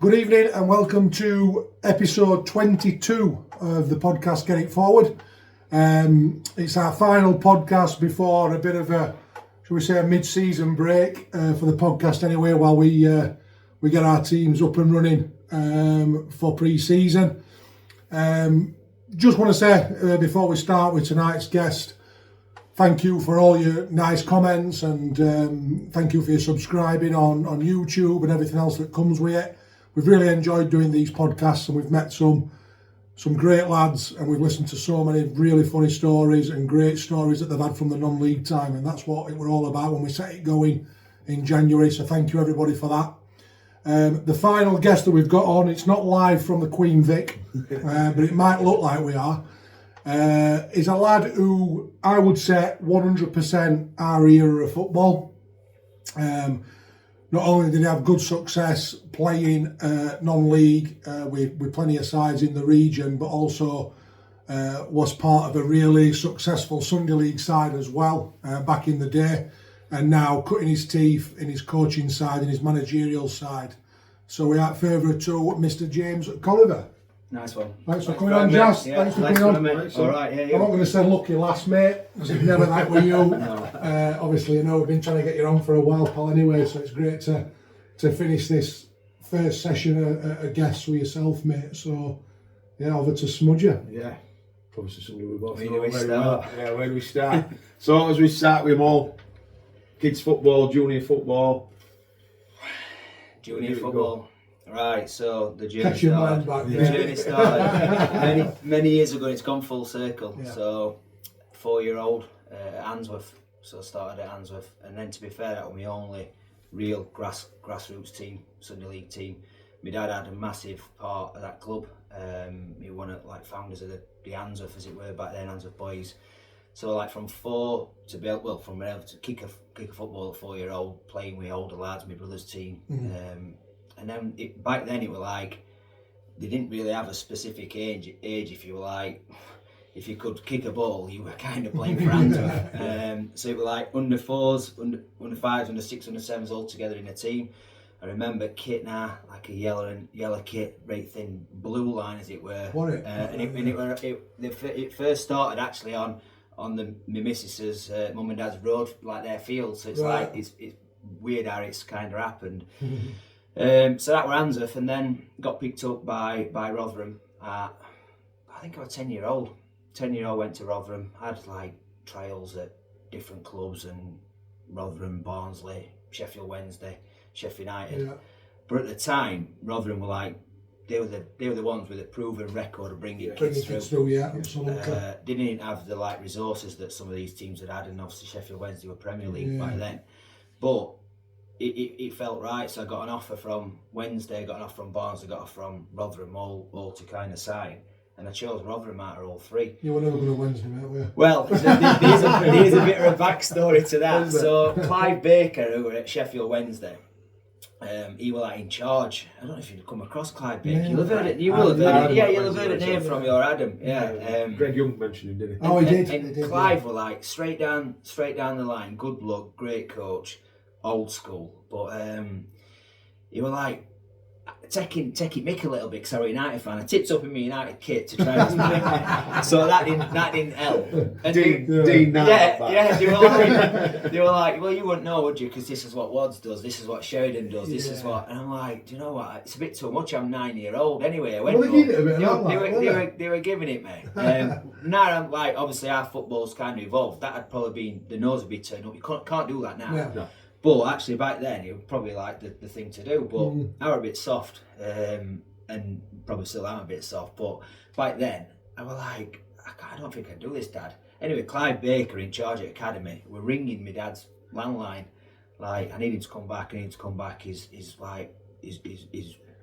Good evening and welcome to episode 22 of the podcast Get It Forward. It's our final podcast before a bit of a, shall we say, a mid-season break for the podcast anyway, while we get our teams up and running for pre-season. Just want to say before we start with tonight's guest, thank you for all your nice comments and thank you for your subscribing on YouTube and everything else that comes with it. We've really enjoyed doing these podcasts and we've met some great lads and we've listened to so many really funny stories and great stories that they've had from the non-league time, and that's what it were all about when we set it going in January, so thank you everybody for that. The final guest that we've got on, it's not live from the Queen Vic, but it might look like we are, is a lad who I would say 100% our era of football. Not only did he have good success playing non-league with plenty of sides in the region, but also was part of a really successful Sunday League side as well back in the day, and now cutting his teeth in his coaching side and his managerial side. So without further ado, Mr. Jas Coliver. Nice one. Thanks for coming on, Jas. Yeah, thanks for coming on. All right, yeah. I'm not going to say lucky last, mate, because it's never that with you. No. Obviously, you know, we've been trying to get you on for a while, pal, anyway, so it's great to finish this first session a guest with yourself, mate. So, yeah, over to Smudger. Yeah, probably something we both Where know do we very start? well. Yeah, where do we start? So, as we start with them all, kids football, junior football. Junior football. Right, so the journey Catch your mind back. The journey started many years ago. It's gone full circle. Yeah. So, 4-year-old at Answorth. So I started at Answorth, and then to be fair, that was my only real grassroots team, Sunday League team. My dad had a massive part of that club. He one of like founders of the Answorth, as it were, back then, Answorth Boys. So like from 4 to be able, from being able to kick a football at 4-year-old, playing with older lads, my brother's team. Mm-hmm. And then back then it was like they didn't really have a specific age. If you were like, if you could kick a ball, you were kind of playing for Answorth. So it was like under 4s, under 5s, under 6s, under 7s all together in a team. I remember kit now, like a yellow kit, very thin blue line as it were. It first started actually on my missus's mum and dad's road, like their field. So it's like it's weird how it's kind of happened. So that were Answorth, and then got picked up by Rotherham. I think I was 10-year-old. 10-year-old went to Rotherham. I had like trials at different clubs, and Rotherham, Barnsley, Sheffield Wednesday, Sheffield United. Yeah. But at the time, Rotherham were like they were the ones with a proven record of bringing kids through. Yeah, absolutely. Didn't have the like resources that some of these teams had, and obviously Sheffield Wednesday were Premier League by then. But it felt right, so I got an offer from Wednesday, got an offer from Barnes, I got an offer from Rotherham, all to kind of sign, and I chose Rotherham out of all three. You were never going to Wednesday, mate, were you? Well, there's a bit of a backstory to that. So Clive Baker, who were at Sheffield Wednesday, he was like in charge. I don't know if you've come across Clive Baker. You'll have heard it. You will have heard it. Yeah, you'll have heard it name from your Adam. Yeah. Greg Young mentioned him, didn't he? Oh, he did. And Clive were like straight down the line. Good bloke, great coach. Old school, but he was like taking Mick a little bit because I was a United fan. I tipped up in my United kit to try and smack, so that didn't help. And Dean they were like, well, you wouldn't know, would you? Because this is what Wads does, this is what Sheridan does, this is what, and I'm like, do you know what? It's a bit too much. I'm 9-year-old anyway. I went. They were giving it me. Now I'm like, obviously our football's kind of evolved. That had probably been the nose would be turned up. You can't do that now. Yeah. No. But actually back then it was probably like the thing to do, but I were a bit soft, and probably still am a bit soft, but back then I was like, I don't think I can do this, Dad. Anyway, Clive Baker, in charge of Academy, were ringing my dad's landline, like, I need him to come back, he's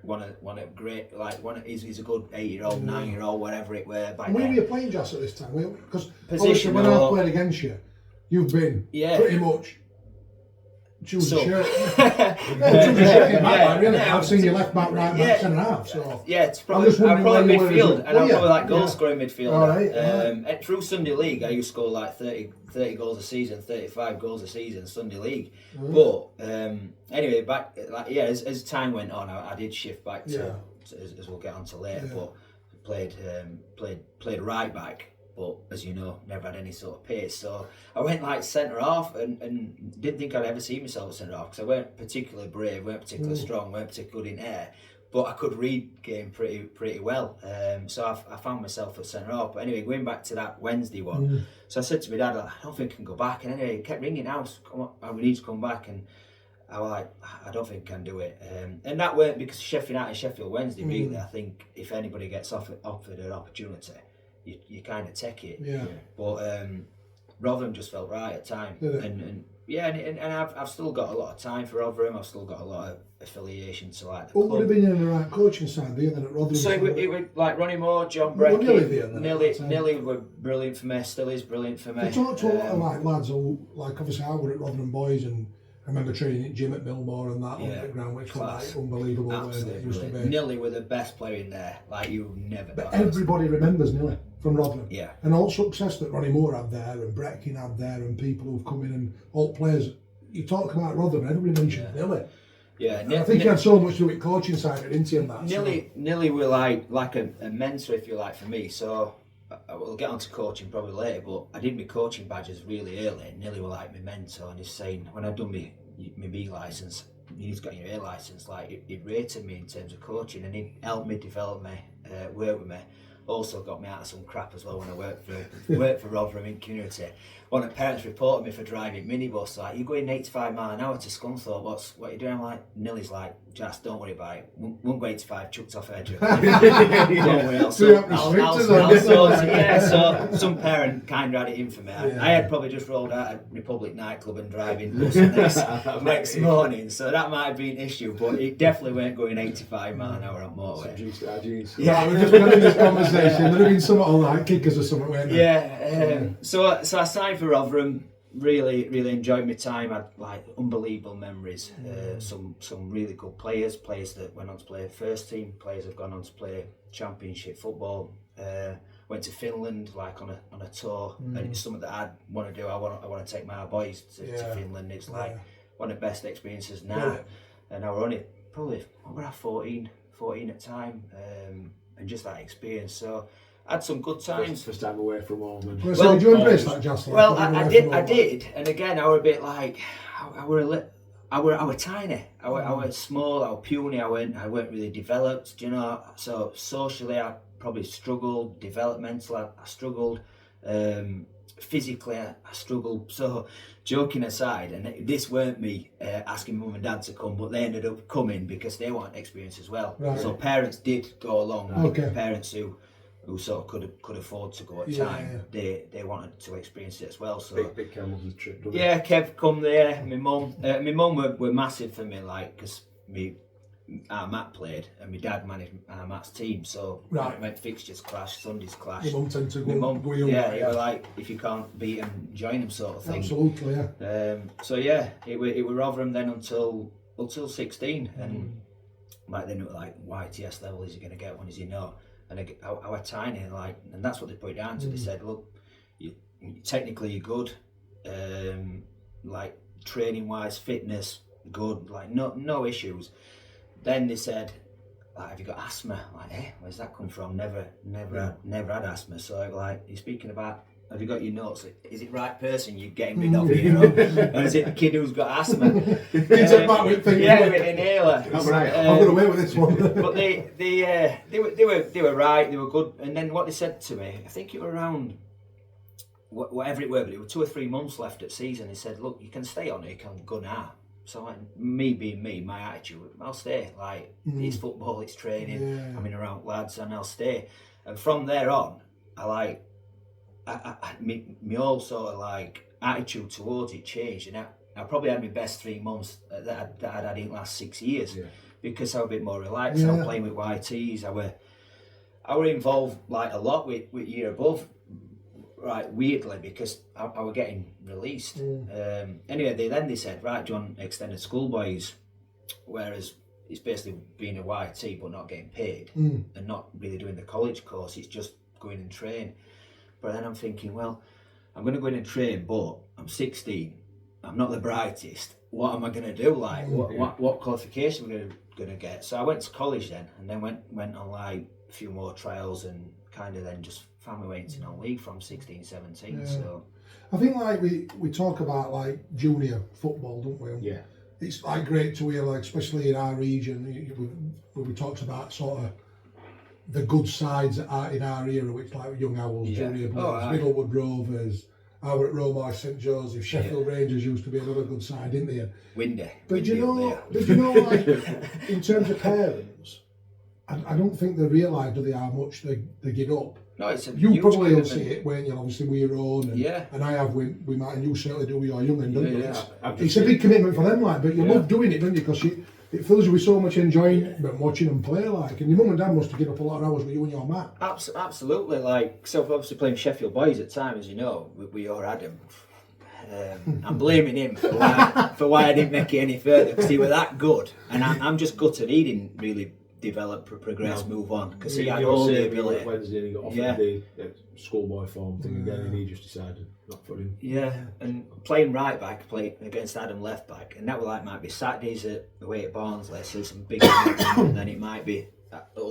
one of great, like he's a good 8-year-old, 9-year-old, whatever it were back then. Where were you playing, Jas, at this time? Because position when I've played against you, you've been pretty much Choose So- a shirt. Yeah, choose a shirt in that line, really. yeah, I've seen you left back, right back, centre half. So Yeah, it's I'm probably, just I'm wondering probably where you were as midfield, well. and I'm Oh, yeah, probably like goal yeah. scoring midfielder. All right, And through Sunday League, I used to score like 30 goals a season, 35 goals a season, Sunday League. But anyway, back as time went on, I did shift back to as we'll get on to later. But played right back. But as you know, never had any sort of pace. So I went like centre half and didn't think I'd ever see myself at centre half because I weren't particularly brave, weren't particularly strong, weren't particularly good in air. But I could read game pretty well. So I found myself at centre half. But anyway, going back to that Wednesday one, so I said to my dad, like, I don't think I can go back. And anyway, he kept ringing out, come on, we need to come back. And I was like, I don't think I can do it. And that weren't because Sheffield United, Sheffield Wednesday, really. I think if anybody gets offered an opportunity, you kind of take it. Yeah. But Rotherham just felt right at time. And I've still got a lot of time for Rotherham. I've still got a lot of affiliation to like the what club. would have been in the right coaching side there then at Rotherham? So it would like Ronnie Moore, John Well, Nilly there Brecky, then, Nilly were brilliant for me, still is brilliant for me. I talked to a lot of like lads who, like obviously I were at Rotherham Boys and I remember training at gym at Millmore and that underground, which was like unbelievable. Absolutely It used to brilliant. be. Nilly were the best player in there, like you never But thought. everybody remembers Nilly from Rotherham. Yeah. And all success that Ronnie Moore had there and Breckin had there and people who've come in and all players. You talk about Rotherham, everybody mentions Nilly. Yeah, And I think he had so much to do with coaching side, didn't he? And that. Nilly were like a mentor, if you like, for me. So we'll get on to coaching probably later, but I did my coaching badges really early. Nilly were like my mentor, and he's saying when I'd done my B licence, he's got your A licence. Like he rated me in terms of coaching, and he helped me develop me, work with me. Also got me out of some crap as well when I worked for Rotherham in community. One of the parents reported me for driving minibus, like, you're going 85 mile an hour to Scunthorpe, what are you doing? I'm like, Nilly's like, Jas, don't worry about it. Won't go 85, chucked off edge. Don't worry, I'll sort it. Yeah, so some parent kind of had it in for me. I had probably just rolled out of Republic nightclub and driving bus next morning, so that might have been an issue, but it definitely weren't going 85 mile an hour on motorway. Yeah, we've just been having this conversation. There'd have been some like kickers or something, weren't there? Yeah, so I signed for Rotherham. Really enjoyed my time. I had like unbelievable memories. Some really good players that went on to play first team. Players have gone on to play championship football. Went to Finland like on a tour, and it's something that I want to do. I want to take my boys to Finland. It's like one of the best experiences now. And I were only probably 14 at the time, and just that experience. So I had some good times. First time away from home. So did you embrace that, Jas? Well, I did, and again, I were a bit like, I were tiny, I were small, I were puny, I weren't really developed, you know. So socially, I probably struggled. Developmentally, I struggled. Physically, I struggled. So, joking aside, and this weren't me asking mum and dad to come, but they ended up coming because they wanted experience as well. Right. So parents did go along. Okay. Parents who sort of could afford to go at time, they wanted to experience it as well. So big Campbell's trip. Yeah, Kev come there. My mum were massive for me, like because our Matt played and my dad managed our Matt's team. So when fixtures clash, Sundays clash. Your mum tended to go he were like, if you can't beat them, join them, sort of thing. Absolutely, yeah. So yeah, it were Rotherham then until 16, and like then it was like, what ITS level is he going to get? When is he not? And I was tiny, and that's what they put it down to. They said, look, technically you're good, like training wise, fitness good, like no issues. Then they said, like, have you got asthma? Like, where's that come from? Never had asthma. So like, you're speaking about, have you got your notes? Is it right person you're getting rid of, you know? Or is it the kid who's got asthma? With inhaler. I'm right. I'm going away with this one. But they were right. They were good. And then what they said to me, I think it was around whatever it were, but it was 2 or 3 months left at season. They said, look, you can stay on it, you can go now. So like, me being me, my attitude, I'll stay. Like it's football, it's training. I'm in around lads, and I'll stay. And from there on, I my whole sort of like attitude towards it changed, and I probably had my best 3 months that I'd had in the last 6 years, because I was a bit more relaxed. I was playing with YTs. I were involved like a lot with year above right, weirdly, because I were getting released. Anyway, they said, right, do you want extended schoolboys? Whereas it's basically being a YT but not getting paid and not really doing the college course, it's just going and train. But then I'm thinking, well, I'm going to go in and train, but I'm 16, I'm not the brightest. What am I going to do? Like, what qualification am I going to get? So I went to college then, and then went on like a few more trials, and kind of then just found my way into non-league from 16, 17. Yeah. So I think like we talk about like junior football, don't we? Yeah. It's like great to hear, like especially in our region, we talked about sort of the good sides in our era, which like Young Owls, Junior Blues, Middlewood Rovers, our at Romar St Joseph, Sheffield Rangers used to be another good side, didn't they? Windy. But do you know, like in terms of parents, I don't think they realise, do they, how much they give up. No, it's a you probably will commitment. see it when you're obviously with your own, and I have with mine, and you certainly do with your young, don't you? It's a big commitment for them, like, but you love doing it, don't you? Because it fills you with so much enjoyment watching them play, like, and your mum and dad must have given up a lot of hours with you and your mat. Absolutely, like, so obviously playing Sheffield Boys at times, you know, with your Adam. I'm blaming him for why I didn't make it any further, because he was that good, and I'm just gutted he didn't really develop, progress, move on, because he had all the ability. Wednesday and he got offered the schoolboy form thing again, and he just decided not for him. Yeah, and playing right back, playing against Adam left back, and that would like might be Saturdays away at Barnsley, so some big and then it might be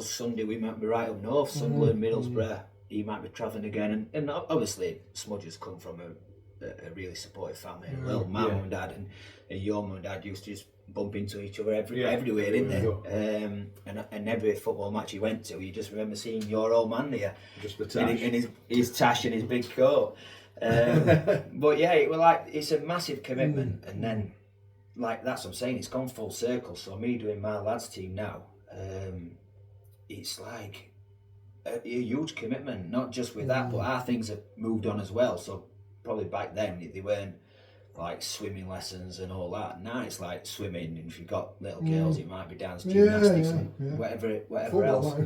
Sunday we might be right up north, Sunderland, Middlesbrough. He might be travelling again, and obviously Smudges come from a really supportive family. Well, my mum and dad and your mum and dad used to just bump into each other everywhere, didn't they? And every football match you went to, you just remember seeing your old man there, just the tash, in his tash and his big coat. But yeah, it was like, it's a massive commitment, and then like that's what I'm saying, it's gone full circle. So me doing my lads team now, it's like a huge commitment, not just with that, but our things have moved on as well. So probably back then they weren't like swimming lessons and all that. Now it's like swimming, and if you've got little girls, it might be dance, gymnastics, and whatever football, else.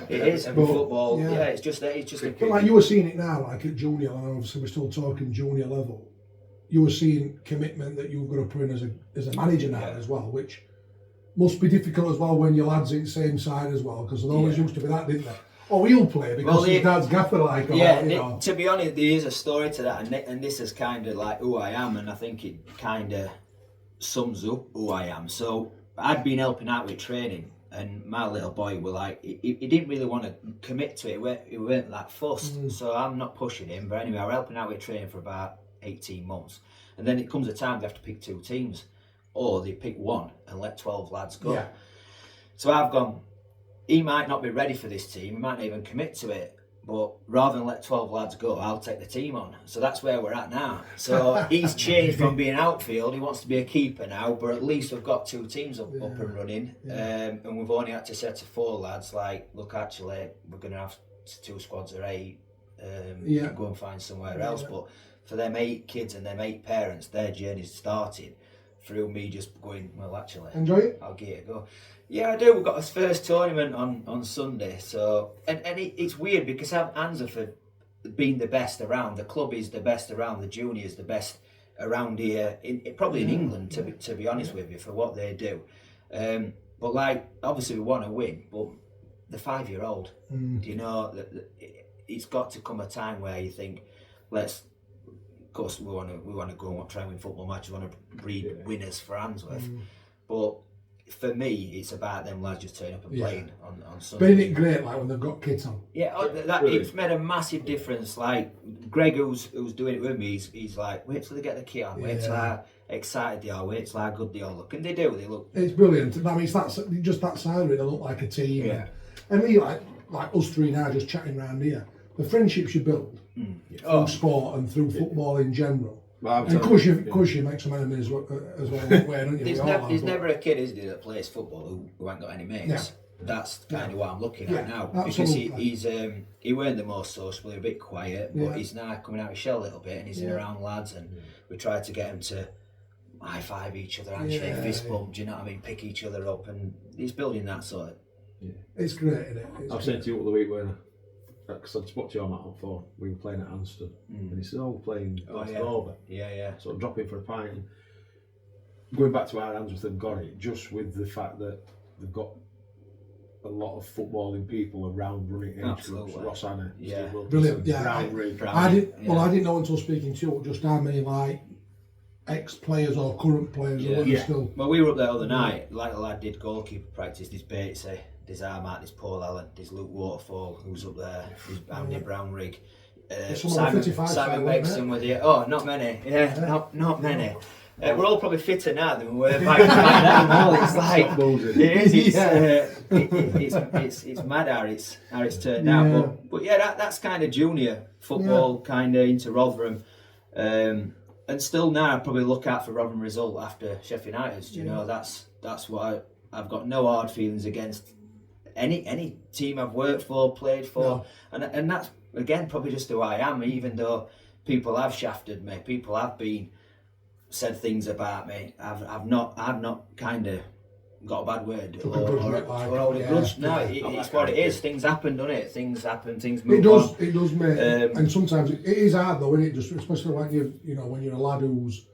It is, and football. Yeah, it's just. But like you were seeing it now, like at junior, and obviously we're still talking junior level. You were seeing commitment that you've got to put in as a manager now as well, which must be difficult as well when your lads in the same side as well, because there always used to be that, didn't there? Oh, he'll play because his dad's gaffer, like. To be honest, there is a story to that, and this is kind of like who I am, and I think it kind of sums up who I am. So I'd been helping out with training, and my little boy were like, he didn't really want to commit to it. He weren't that fussed, so I'm not pushing him. But anyway, I was helping out with training for about 18 months, and then it comes a time they have to pick 2 teams, or they pick 1 and let 12 lads go. Yeah. So I've gone, he might not be ready for this team, he might not even commit to it, but rather than let 12 lads go, I'll take the team on. So that's where we're at now. So he's changed from being outfield, he wants to be a keeper now, but at least we've got 2 teams up and running, and we've only had to say to 4 lads, like, look, actually, we're going to have 2 squads of 8, go and find somewhere else. But for them 8 kids and them 8 parents, their journey's started through me just going, well, actually, enjoy it. I'll give it a go. Yeah, I do. We've got our first tournament on Sunday, so and it's weird because I'm Anza for being the best around. The club is the best around. The juniors the best around here, probably in England, to be honest with you, for what they do. But like, obviously we want to win, but the 5-year-old, you know, it's got to come a time where you think, of course we want to go and try and win football matches. We want to breed winners for Answorth, but for me, it's about them lads just turning up and playing on Sunday. But isn't it great, like, when they've got kits on? Yeah, it's made a massive difference. Like, Greg, who's doing it with me, he's like, wait till they get the kit on, wait till how excited they are, wait till how good they all look. And they do, they look... It's brilliant. I mean, it's just that side of it, they look like a team. Yeah. And me, like us 3 now, just chatting around here, the friendships you build through sport and through football in general. And of course you make some enemies as well, don't you? There's never a kid, is there, that plays football who ain't got any mates. Yeah. That's kind of what I'm looking at now. Absolutely. Because he weren't the most sociable, he was a bit quiet, but he's now coming out of his shell a little bit, and he's in around lads, and we try to get him to high-five each other, handshake, fist bump, do you know what I mean, pick each other up, and he's building that sort of... It's great, isn't it? I've sent you up the week, weren't I? because I'd spoke to your man on the phone, we were playing at Anston, and he said, we're playing over. Yeah. So I'm dropping for a pint. And going back to how Answorth have got it, just with the fact that they've got a lot of footballing people around running age groups. Ross Anna, yeah, brilliant. Yeah, I didn't know until speaking to you just how many like ex-players or current players are still. Well, we were up there the other night. Like the lad did goalkeeper practice. There's Batesy, there's Armat, there's Paul Allen, there's Luke Waterfall who's up there. There's Andy Brownrigg. Simon Begson with you. Oh, not many. Yeah, not many. We're all probably fitter now than we were back then. It's like it's mad how it's turned out. But yeah, that's kind of junior football, kind of into Rotherham, and still now I probably look out for Rotherham result after Sheffield United. You know, that's what I've got no hard feelings against any team I've worked for, played for, and that's again probably just who I am. Even though people have shafted me, people have said things about me. I've not kind of got a bad word or hold a grudge. No, it's what it is. Things happen, don't it? Things happen. Things move on. It does, mate. And sometimes it is hard though, isn't it? Just especially when when you're a lad who's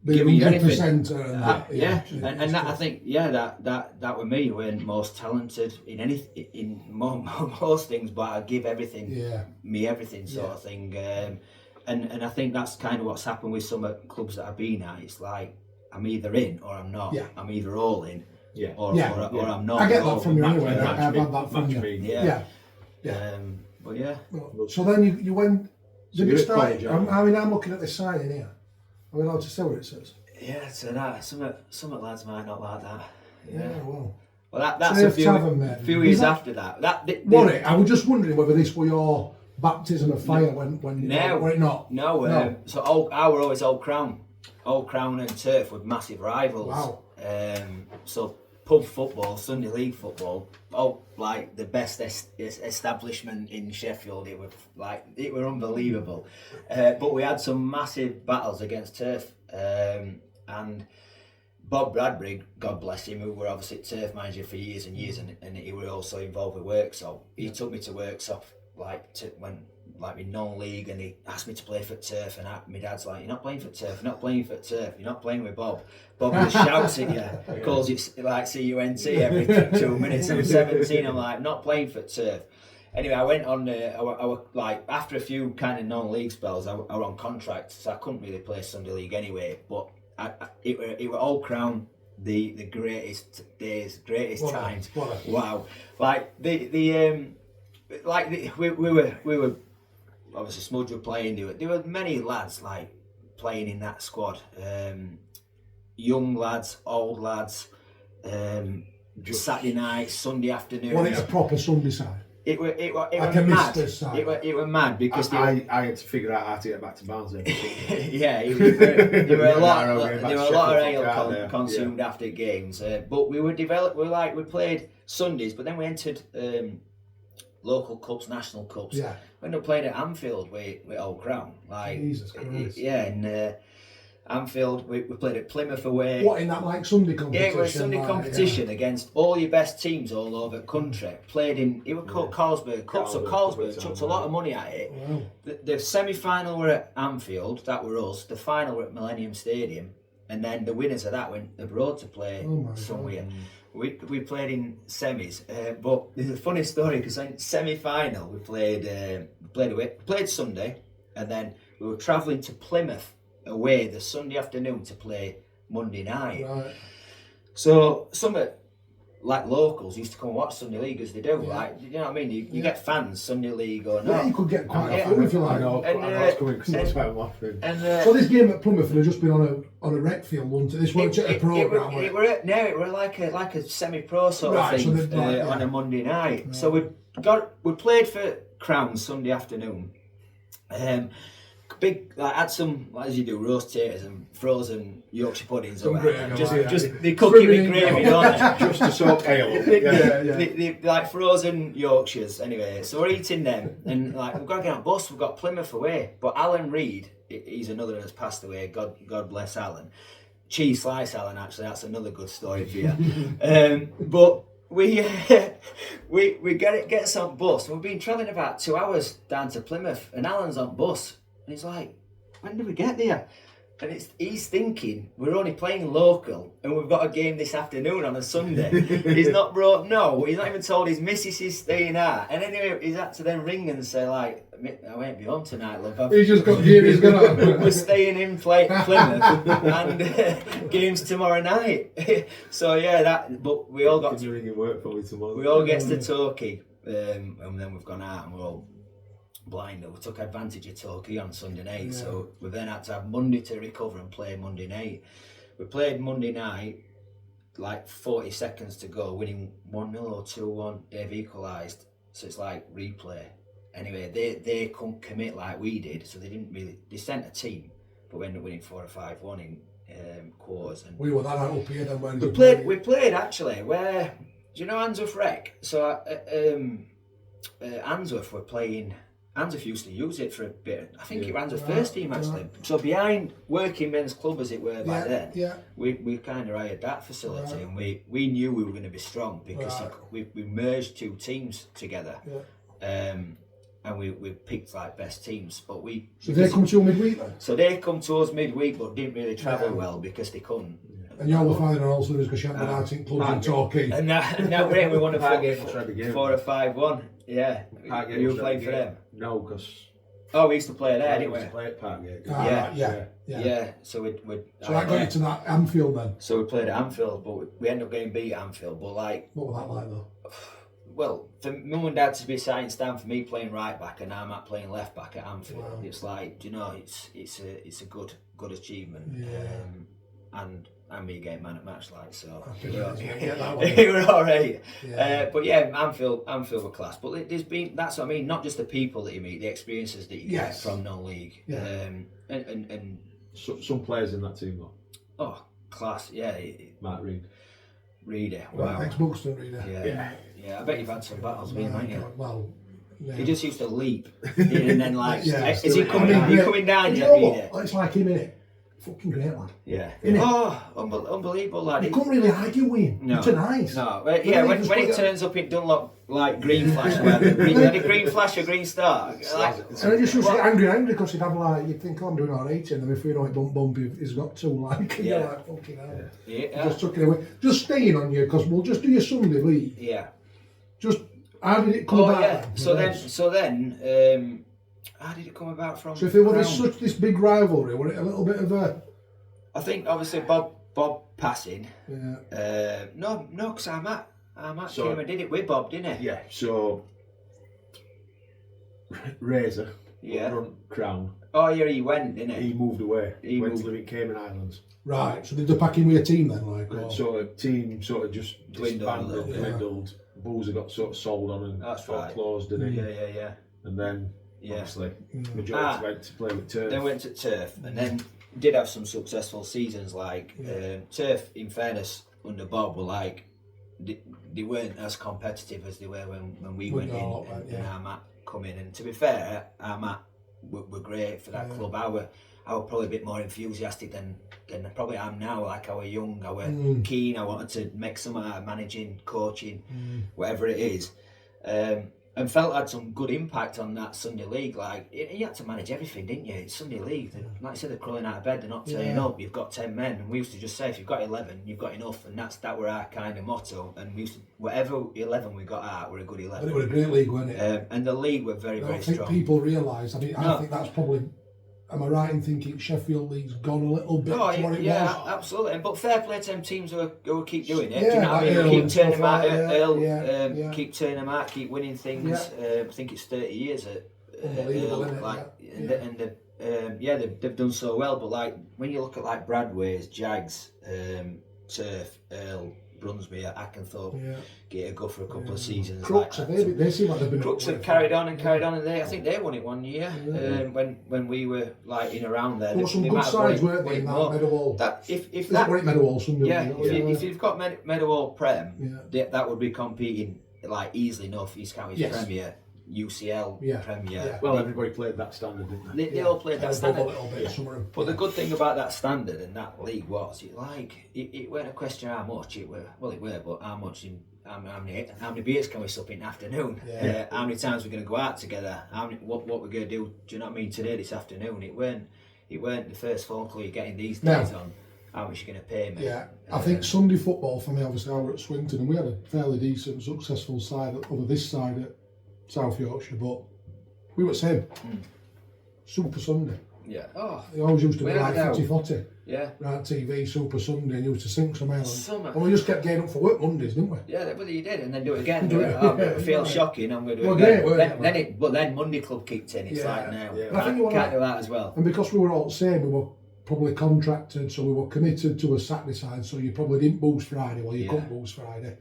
giving you anything. And that I think that with me, we're most talented in most things, but I give everything, me everything sort of thing. And I think that's kind of what's happened with some clubs that I've been at. It's like I'm either in or I'm not. Yeah. I'm either all in or I'm not. I get that from you anyway. I've had that from you. But yeah. So then you went. Did it start? I'm looking at this sign in here. Are we allowed to say what it says? Yeah, so that some lads might not like that. Yeah, well. Well, that's a few years after that. I was just wondering whether this were your baptism of fire when were it not? No. So I were always Old Crown and Turf were massive rivals. Wow. So pub football, Sunday League football, like the best establishment in Sheffield. It were unbelievable. But we had some massive battles against Turf, and Bob Bradbury, God bless him, who were obviously Turf manager for years and years, and he were also involved with Worksop. He took me to Worksop when in non-league, and he asked me to play for Turf, and my dad's like, "You're not playing for Turf, you're not playing for Turf, you're not playing with Bob." Bob just shouts at you, calls you like CUNT every 2 minutes. I'm 17, I'm like, "Not playing for Turf." Anyway, I went on, I was like, after a few kind of non-league spells, I were on contract, so I couldn't really play Sunday League anyway, but it were Old Crown, the greatest days, greatest times. Wow. Like we were obviously Smudge were playing. There were many lads like playing in that squad. Young lads, old lads. Saturday night, Sunday afternoon. Was it a proper Sunday side? It were mad. It were mad because I had to figure out how to get back to Barnes. Yeah, there were a lot of ale consumed after games. But we played Sundays, but then we entered local cups, national cups. Yeah. We ended up playing at Anfield with Old Crown. Jesus Christ. And Anfield, we played at Plymouth away. What, in that Sunday competition? Yeah, it was a Sunday competition against all your best teams all over the country. Played in, it was called Carlsberg Cup, so Carlsberg chucked a lot of money at it. Wow. The semi-final were at Anfield, that were us. The final were at Millennium Stadium. And then the winners of that went abroad to play somewhere. We played in semis, but there's a funny story because in semi-final we played Sunday, and then we were travelling to Plymouth away the Sunday afternoon to play Monday night. Right. So some locals used to come and watch Sunday League as they do. Yeah. You know what I mean? You get fans Sunday League or not. Yeah, you could get quite a few if you like. So this game at Plymouth had just been on a rec field, wasn't it? This wasn't a programme. It were like a semi-pro sort of thing on a Monday night. Right. So we played for Crown Sunday afternoon. Had some, as you do, roast taters and frozen Yorkshire puddings. Just they cook it with gravy, don't they? Just to soak ale. They like frozen Yorkshires. Anyway, so we're eating them, and we've got to get on a bus. We've got Plymouth away, but Alan Reid, he's another that's passed away. God bless Alan. Cheese slice Alan, actually, that's another good story for you. But we gets on bus. We've been travelling about 2 hours down to Plymouth, and Alan's on bus, and he's like, "When do we get there?" And he's thinking we're only playing local, and we've got a game this afternoon on a Sunday. He's not brought. No, he's not even told his missus is staying out. And anyway, he's had to then ring and say like, "I won't be home tonight, love. He's just got here. He's got. We're staying in Plymouth, and games tomorrow night." So yeah, that. But we all got. Can you ring your work for me tomorrow? We all gets to Torquay, and then we've gone out and we're all blind. We took advantage of Torquay on Sunday night, so we then had to have Monday to recover and play Monday night. We played Monday night, like 40 seconds to go, winning 1-0 or 2-1. Dave equalised, so it's like replay. Anyway, they couldn't commit like we did, so they didn't really. They sent a team, but we ended up winning 4 or 5-1 in quarters. And we were that up here then. When we played actually. Where do you know Answorth Rec? So Answorth were playing. Answorth used to use it for a bit. I think it ran the first team actually. So behind Working Men's Club as it were back then, we kind of hired that facility, and we knew we were going to be strong because we merged 2 teams together, and we picked like best teams. But so they come to you midweek then? So they come to us midweek, but didn't really travel well because they couldn't. And you're the final also because you haven't been out in clubs in Torquay. And that way we won a 4 or 5-1. Yeah, you were playing for them? No, because... Oh, we used to play there, didn't we? We used to play at Parkgate. Yeah. So so that got you to that Anfield then? So we played at Anfield, but we ended up getting beat at Anfield. But like... What was that like though? Well, for mum and dad to be signed stand for me playing right back and I'm at playing left back at Anfield, it's like, you know, it's a good achievement. And me getting man at match like so. We were alright. But yeah, Anfield were class. But there's been, that's what I mean, not just the people that you meet, the experiences that you get from non-league. And some players in that team though. Oh, class, yeah. Matt Reader. Wow. Ex-Buxton Reader. Yeah, I bet you've had some battles with him, haven't you? Well, he just used to leap. And then like, is he coming down yet, Reader? It's like him, innit? Fucking great lad. Yeah. Innit? Oh, unbelievable lad. You couldn't really argue with him. No. It's nice. No. When he turns up in Dunlop like green flash, had a green flash or green star. And I just used to get angry because he'd have like, you'd think, I'm doing alright, and then if we know it bump, he's got 2 like, and you're like, fucking hell. Just took it away. Just staying on you, because we'll just do your Sunday league. Yeah. Just, how did it come about? Yeah. So then, how did it come about from? So if it was such this big rivalry, was it a little bit of a... I think obviously Bob passing. Yeah. No, because Matt came and did it with Bob, didn't he? Yeah. So Razor, front Crown. Oh yeah, he went, didn't he? He moved away. He went to live in Cayman Islands. Right. So did they pack him with a team then, like? Or? So a team sort of just dwindled. Dwindled. Boozer got sort of sold on and closed, didn't he? Yeah. And then obviously majority went to play with Turf. They went to Turf and then did have some successful seasons. Like Turf, in fairness, under Bob were like they weren't as competitive as they were when we went in and Armat come in. And to be fair, Armat were great for that club. I were probably a bit more enthusiastic than probably I am now. Like I were young, I were keen. I wanted to make some managing, coaching, whatever it is. And felt had some good impact on that Sunday league. Like you had to manage everything, didn't you? It's Sunday league. Like I said, they're crawling out of bed. They're not turning up. You've got 10 men, and we used to just say, if you've got 11, you've got enough, and that were our kind of motto. And we used to, whatever 11 we got out, were a good 11. But it was a great league, wasn't it? And the league were very, very strong. I think people realise. I mean, I think that's probably. Am I right in thinking Sheffield League's gone a little bit to what it was? Absolutely. But fair play to them teams who keep doing it. Do you know what I mean? Keep turning them out. Keep turning them out. Keep winning things. I think it's 30 years at Earl. They've done so well. But like when you look at like Bradways, Jags, Turf, Earl, Brunsby, Ackensthorpe, get a go for a couple of seasons. Crooks, like they seem like they've been. Crooks have carried on, and I think they won it one year when we were like in around there. There were some good sides, weren't they, in that Meadowhall? If that were it Meadowhall, if you've got Meadowhall Prem, that would be competing like easily enough. East Counties Premier, UCL Premier. Well, everybody played that standard, didn't they? They all played that standard. But the good good thing about that standard and that league was it weren't a question how much it were. Well, it were, but how much in how many beers can we sup in the afternoon? How many times we're going to go out together? What we're going to do? Do you know what I mean? Today, this afternoon, it weren't the first phone call you're getting these days on how much you're going to pay me. Yeah, I think Sunday football for me, obviously, I were at Swinton and we had a fairly decent, successful side over this side at South Yorkshire, but we were same. Super Sunday. Yeah. Oh. They always used to be like 40. Yeah. Right, TV, Super Sunday, and used to sink some and we just kept getting up for work Mondays, didn't we? Yeah, whether you did, and then do it again. It feels shocking, I'm going to do it again. Then Monday Club kicked in. It's like now. Yeah. Can't do that as well. And because we were all the same, we were probably contracted, so we were committed to a Saturday side, so you probably didn't boost Friday, well, you couldn't boost Friday.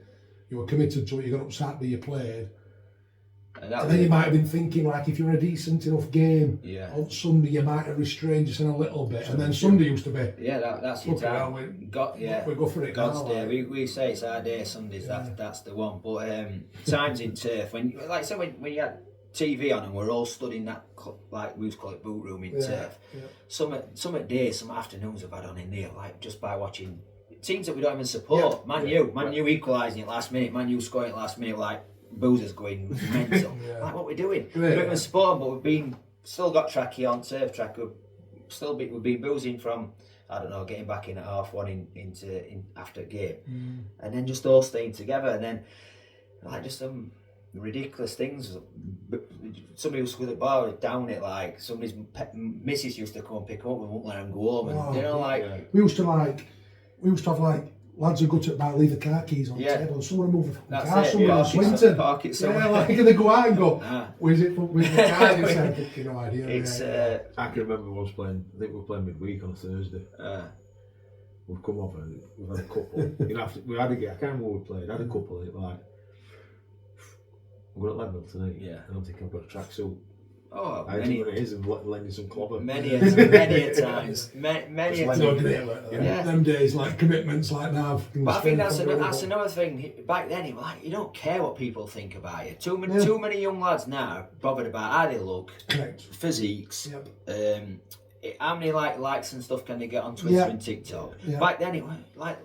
You were committed to it, you got up Saturday, you played. And then you might have been thinking, like, if you're in a decent enough game on Sunday, you might have restrained yourself a little bit. And then Sunday used to be. Yeah, that's your time. We go for it. God's now, day. like. We say it's our day, Sundays. That's the one. But times in turf, when you had TV on and we're all stood in that, like we used to call it boot room in turf. Yeah. Some days, some afternoons I've had on in there, like just by watching teams that we don't even support. Man U equalising at last minute. Man U scoring at last minute, like. Boozers going mental. Like what we're doing. We don't even support them, but we've still got tracky on turf track. We've been boozing from getting back in at 1:30 after game, and then just all staying together, and then like just some ridiculous things. Somebody used to go to the bar down it, like somebody's missus used to come and pick them up and won't let them go home, and we used to have like. Lads who go to the bar, leave the car keys on the table, and someone will move the car somewhere in Swinton. Park it somewhere. Like they go out and go, where's the car? And it's no idea. I can remember once playing, I think we were playing midweek on a Thursday. We've come over and we've had a couple. We had a game, I can't remember what we played, I had a couple, like, we're at Leadmill tonight, I don't think I've got a tracksuit. Oh, I know what it is and lend you some clobber. Many a times. Many a times. Them days, like commitments like now. But I think that's another thing. Back then, it was like you don't care what people think about you. Too many young lads now are bothered about how they look, physiques, how many likes and stuff can they get on Twitter and TikTok. Back then, it was like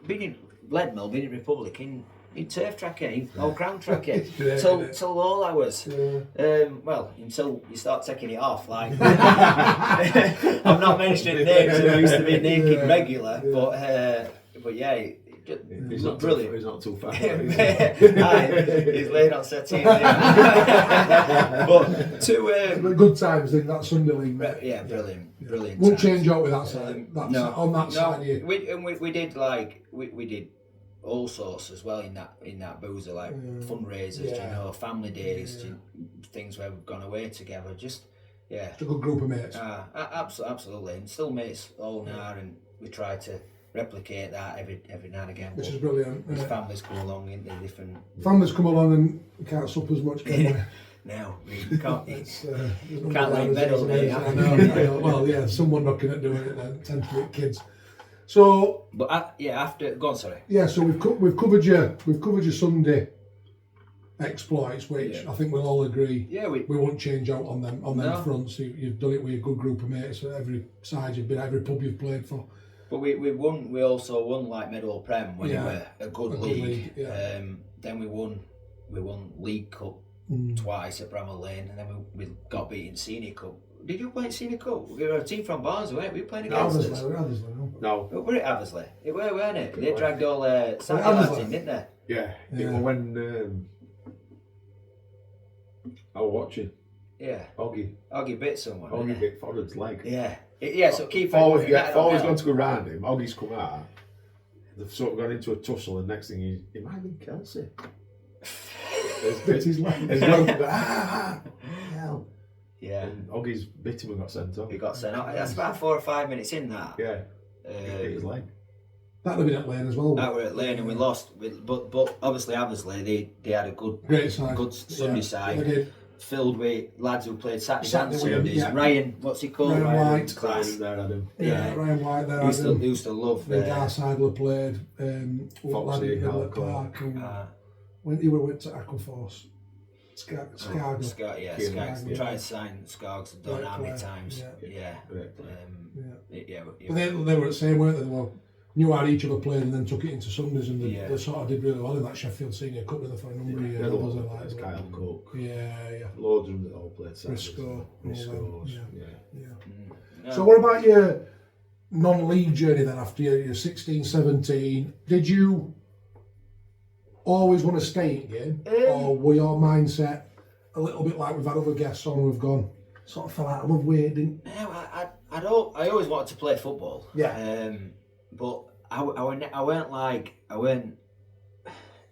being in Leadmill, being in Republic, in turf tracking, or ground tracking, till all hours. Well, until you start taking it off. Like, I'm not mentioning names. I used to be naked regular, but yeah. He's not brilliant. He's not too fat. He's laid on settee. But good times in that Sunday league. Yeah, brilliant. Won't change out with that side. On that side. We did all sorts as well in that boozer, like fundraisers, family days, things where we've gone away together. Just a good group of mates. Absolutely, and still mates all now, and we try to replicate that every now and again. Which is brilliant. Families come along into different. Families come along and we can't sup as much, can we? No, we can't. Can't like medal. Well, someone knocking at doing it then. Tend to be kids. So, but after go on, sorry. Yeah, so we've covered your Sunday exploits, which I think we'll all agree. Yeah, we won't change out on them fronts. You've done it with a good group of mates at every side you've been, every pub you've played for. But we also won like Medal Prem when we were a good league. Then we won League Cup twice at Bramall Lane, and then we got beat in Senior Cup. Did you play Senior Cup? We were a team from Barnsley, weren't we? Playing against us. No. We were at Aversley. It were, weren't it? They dragged all Saturday lads in, didn't they? Yeah. It was when I was watching. Yeah. Oggy bit someone. Oggy bit Fodden's leg. Yeah. So keep forward gone to go round him. Oggy's come out. They've sort of gone into a tussle, and next thing he might have been Kelsey. It's his leg. Hell. Yeah. And Oggy's bit him and got sent off. He got sent off. That's about 4 or 5 minutes in that. Yeah. He hit his leg. That would have been at Lane as well. That were at Lane and we lost. But obviously, Aversley, they had a great side. Good Sunday side. They did. Filled with lads who played Saturdays and Sundays. Ryan, what's he called? Ryan White. Class. Ryan White there. He used to love. Darsidler played. Foxy, Clark. When he went to Aquaforce. Scargo. We tried to sign Scargs. I don't know how many times. But they were the same, weren't they? knew how each other played and then took it into Sundays, and they sort of did really well in that Sheffield Senior Cup with for a number of years. Yeah, there's Kyle Cook. Yeah. Loads of them that all played. Briscoe. Yeah. So what about your non-league journey then after your 16, 17? Did you always want to stay in game, or were your mindset a little bit like we've had other guests on who have gone, sort of fell out of love with it, didn't? No, I always wanted to play football. Yeah. But I weren't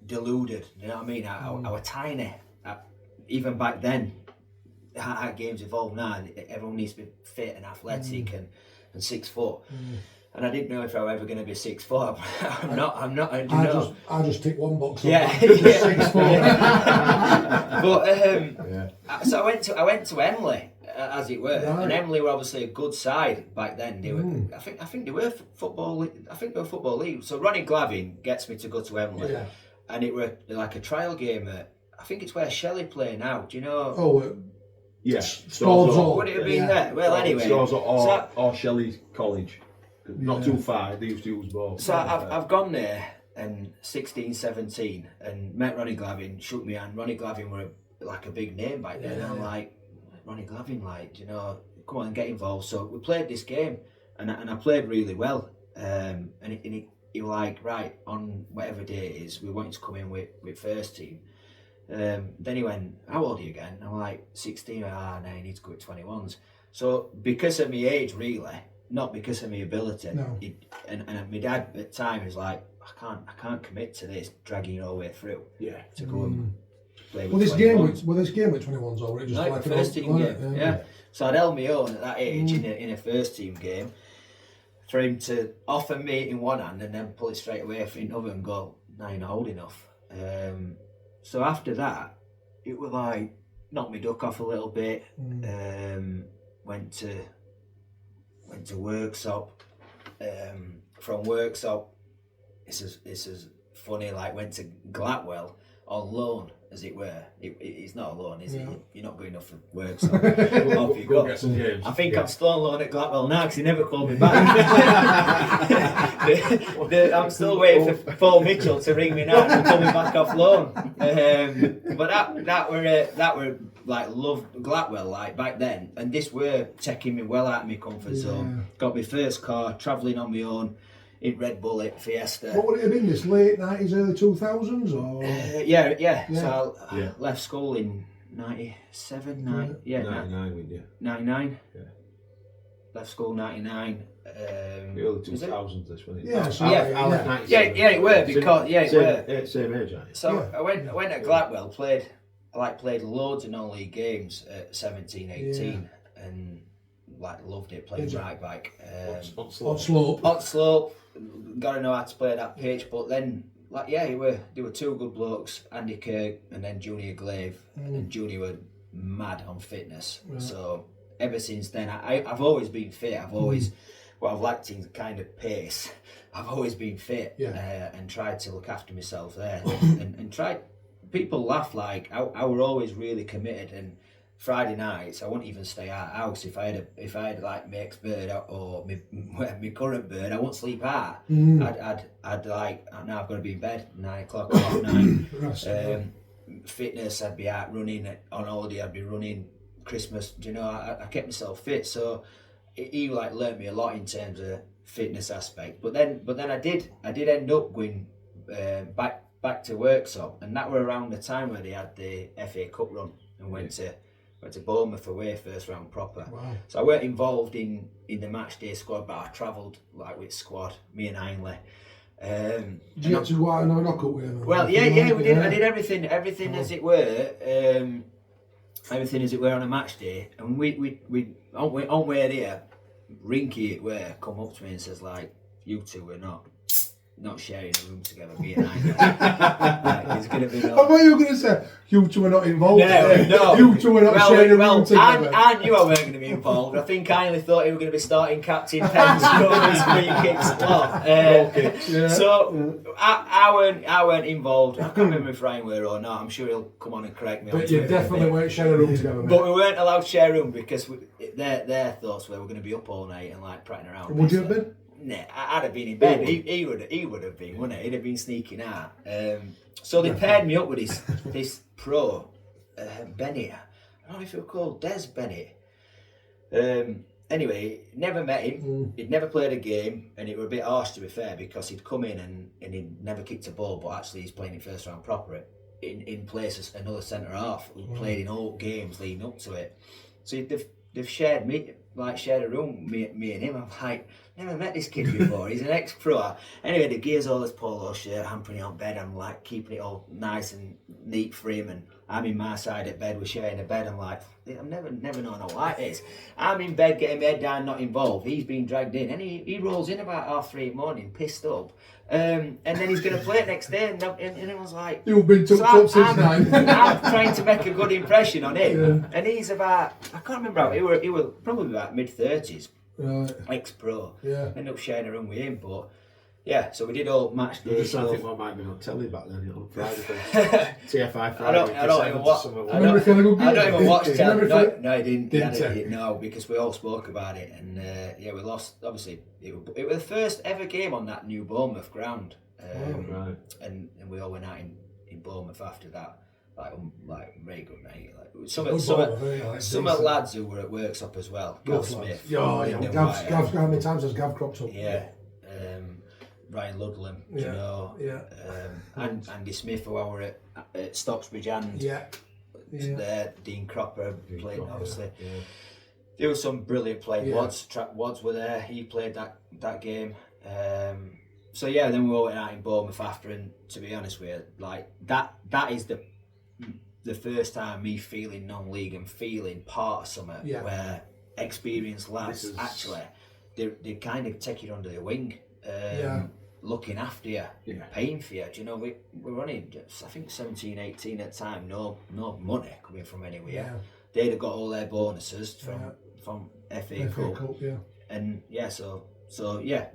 deluded. You know what I mean? I was tiny. Even back then, how games evolve now, everyone needs to be fit and athletic and 6 foot. And I didn't know if I was ever going to be 6 foot. I'm not. I just tick one box. Yeah. 6 foot. But so I went to Emley, as it were, Right. and Emley were obviously a good side back then. They were, I think they were football. I think they were football league. So Ronnie Glavin gets me to go to Emley, and it were like a trial game at, I think it's where Shelley play now. Do you know? Oh, Storzo. Would it have been there? Well, anyway. Storzo or Shelley College. Not too far, they used to use both. So I've gone there and 16, 17 and met Ronnie Glavin, shook me hand. Ronnie Glavin were like a big name back then. And I'm like, Ronnie Glavin, like, you know, come on and get involved. So we played this game and I played really well. And he was like, right, on whatever day it is, we want you to come in with first team. Then he went, how old are you again? And I'm like, 16. No, you need to go with 21s. So because of my age, really, not because of my ability. No. And my dad at the time was like, I can't commit to this, dragging you all the way through. Yeah. To go and play with Well, this 21s. game with 21s or it just Like like the first team game. Yeah. So I'd held my own at that age in a first team game. For him to offer me it in one hand and then pull it straight away for another and go, no, you're not old enough. So after that, it was like knocked me duck off a little bit. Went to workshop. From workshop, it's as funny. Like went to Glatwell on loan, as it were. It's not a loan, is it? You're not good enough for workshop. Off you go. Get some games. I think I'm still on loan at Glatwell now because he never called me back. I'm still waiting for Paul Mitchell to ring me now and call me back off loan. But that were like loved Glatwell like back then, and this were taking me well out of my comfort zone. Got my first car, travelling on my own in Red Bull Fiesta. What would it have been? This late 90s, early 2000s, or? Yeah. So I left school in 97, 99, 99. Yeah. Left school 99. The early 2000s, this one. Yeah, it were because it were. Same age, aren't you? So I went at Gladwell, played loads of non-league games at 17, 18, and like loved it. Played right back. On slope. Got to know how to play that pitch, but then there were two good blokes, Andy Kirk and then Junior Glaive, and Junior were mad on fitness. Right. So ever since then, I've always been fit. I've always I've lacked in kind of pace. I've always been fit and tried to look after myself there, and tried. People laugh like I were always really committed, and Friday nights I wouldn't even stay out of the house if I had like my ex-bird or my current bird. I wouldn't sleep out. I'd like now I've got to be in bed 9 o'clock, half 9. Fitness, I'd be out running on holiday. I'd be running Christmas. You know, I kept myself fit. So he like learnt me a lot in terms of fitness aspect. But then I did end up going back to workshop, and that were around the time where they had the FA Cup run and went to Bournemouth away first round proper. Wow. So I weren't involved in the match day squad, but I travelled like with squad, me and Ainley. Did you get to go out and have a knock-up with him? Well, we did. I did everything as it were. Everything as it were on a match day, and we on way there, Rinky it were come up to me and says like, you two were not sharing a room together, me and I. It's going to be I thought you were going to say, you two were not involved. No. You two were not sharing a room together. I knew I weren't going to be involved. I think I only thought he was going to be starting captain Penn's scoring free kicks lot. So I weren't involved. I can't remember if Ryan were or not. I'm sure he'll come on and correct me. But you definitely weren't sharing a room together. But we weren't allowed to share a room because their thoughts were going to be up all night and like prattling around. Would you have been? Nah, I'd have been in bed. He would have been, wouldn't he? He'd have been sneaking out. So they paired me up with this pro, Bennett. I don't know if it was called Des Bennett. Anyway, never met him. He'd never played a game, and it was a bit harsh to be fair because he'd come in and he'd never kicked a ball, but actually he's playing in first round proper in place as another centre half who played in all games leading up to it. So they've shared a room, me and him. I'm like, never met this kid before. He's an ex-pro. Anyway, the gears all his polo shirt, I'm putting it on bed. I'm like keeping it all nice and neat for him, and I'm in my side at bed. We're sharing a bed. I'm like, I've never known how like this. I'm in bed, getting my head down, not involved. He's been dragged in, and he rolls in about 3:30 in the morning, pissed up. And then he's going to play it next day, and it was like, you've been took up since 9. I'm trying to make a good impression on him, and he's about, I can't remember how, he was probably about mid-30s, right. ex-pro. Yeah. Ended up sharing a room with him, but yeah, so we did all match days. I think what might have been on telly back then on Friday. TFI Friday. I don't even watch. I don't even watch telly. No, I didn't. No, because we all spoke about it, and yeah, we lost. Obviously, it was the first ever game on that new Bournemouth ground, right. and we all went out in Bournemouth after that. Like very good night. Like some of the lads who were at Worksop as well. Gav Smith. Gav, how many times has Gav cropped up? Yeah. Ryan Ludlam, you know, and Andy Smith, who were at Stocksbridge, and Dean Cropper played, obviously. Yeah. There was some brilliant play. Wads were there. He played that game. So yeah, then we all went out in Bournemouth after, and to be honest with you, like that is the first time me feeling non-league and feeling part of something where experienced lads actually they kind of take you under their wing. Looking after you, paying for you. Do you know, we were only, I think 17, 18 at the time, no money coming from anywhere. Yeah. They'd have got all their bonuses from FA Cup. And so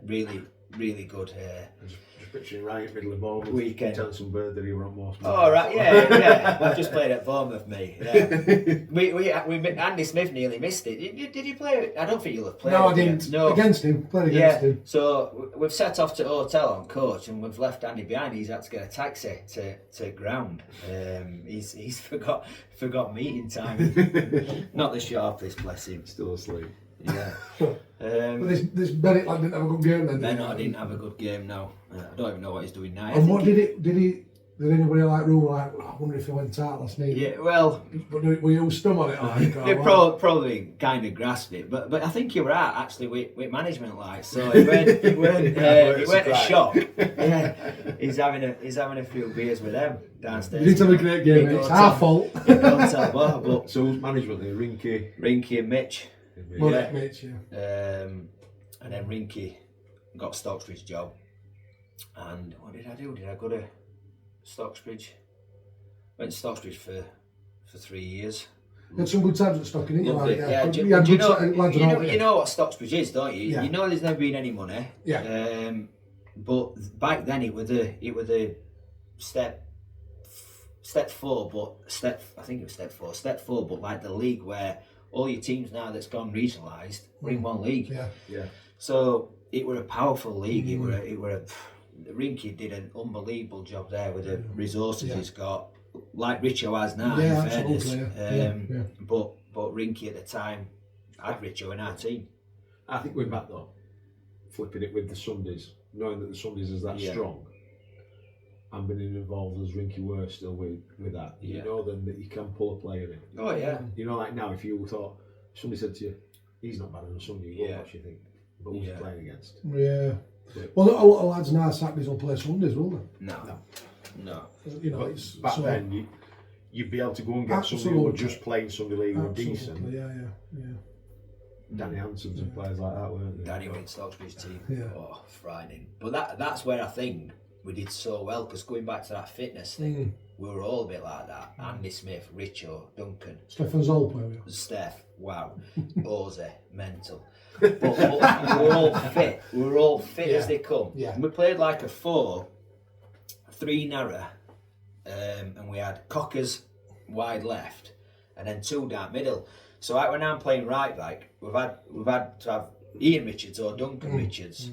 really, really good. Just picturing right in the middle of Bournemouth weekend. Telling some bird that he were on most. Oh right, yeah. We've just played at Bournemouth, mate. Yeah. we Andy Smith nearly missed it. Did you play it? I don't think you'll have played. No, I didn't. No. Against him. Played against him. So we've set off to hotel on coach, and we've left Andy behind. He's had to get a taxi to ground. He's forgot meeting time. Not the sharpest, bless him. Still asleep. Yeah. But this Bennett lad didn't have a good game then. Bennett didn't have a good game. No, I don't even know what he's doing now. And what did anybody like rule like? I wonder if he went out last night. Yeah, well, but were you stum on it? They probably kind of grasped it, but I think you were right actually with management like. So he went a shock. Yeah, he's having a few beers with them downstairs. He didn't have a great game. It's our fault. But so who's management there? Rinky and Mitch. Mitch, and then Rinky got Stocksbridge job. And what did I do? Did I go to Stocksbridge? Went to Stocksbridge for 3 years. You had some good times at Stock, didn't you? You know what Stocksbridge is, don't you? Yeah. You know there's never been any money. Yeah. But back then it was the step 4, but I think it was step 4, but like the league where all your teams now that's gone regionalised were in one league. Yeah. So it were a powerful league. Rinky did an unbelievable job there with the resources he's got, like Richo has now. Yeah, in fairness. absolutely. But Rinky at the time had Richo in our team. I think we're back though, flipping it with the Sundays, knowing that the Sundays is that strong. And being involved as Rinky were still with that. You know then that you can pull a player in. Oh yeah. You know, like now if you thought somebody said to you, he's not bad on a Sunday, you watch, you think, but who's he playing against? Yeah. Well, a lot of lads now Saturdays will play Sundays, won't they? No. You know, but back then you'd be able to go and get somebody who were just playing Sunday League who were decent. Yeah. Danny Hansons and players like that, weren't they? Danny went to Stocksbridge team. Yeah. Oh, frightening. But that's where I think we did so well, because going back to that fitness thing, we were all a bit like that. Andy Smith, Richo, Duncan. Stefan Zoll playing. Steph, wow. Ozzy, mental. But we're all fit. We're all fit as they come. Yeah. We played like a 4, 3 narrow, and we had Cockers wide left, and then 2 down middle. So when I'm playing right back, we've had to have Ian Richards or Duncan Richards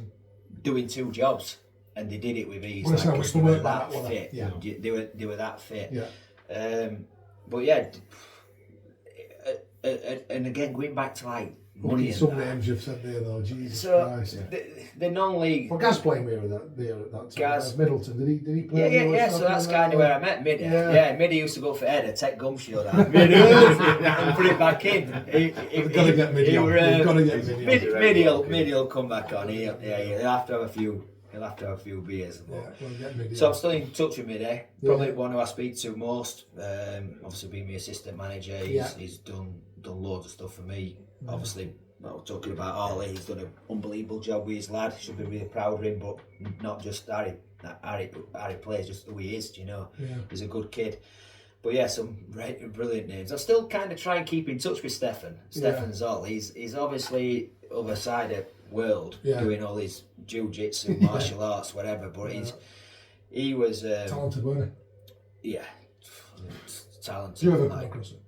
doing 2 jobs, and they did it with ease. Well, it's not much to they were work that like that, fit. yeah. They were that fit. Yeah. But yeah, and again going back to like money. Some and that. names you've said there though, Jesus So Christ. the non-league. Well, Gaz playing there at that time. Gaz. Middleton, did he play? Yeah. So that's kind of where I met Middy. Yeah. Yeah, Middy used to go for header, take gum shield out, and put it back in. We've got to get Middy on. We've got to get Middy on. Middy will come back on. He'll have to have a few. He'll have to have a few beers. Yeah, we'll get Middy So on. I'm still in touch with Middy. Probably one who I speak to most. Obviously, being my assistant manager, he's done loads of stuff for me. Obviously, talking about Ollie, he's done an unbelievable job with his lad. Should be really proud of him, but not just Harry plays, just who he is. You know, he's a good kid. But yeah, some brilliant names. I still kind of try and keep in touch with Stefan Zoll. He's obviously other side of world doing all his jiu-jitsu, martial arts, whatever. But he was talented, wasn't he? Yeah, talented. Did you ever come across it?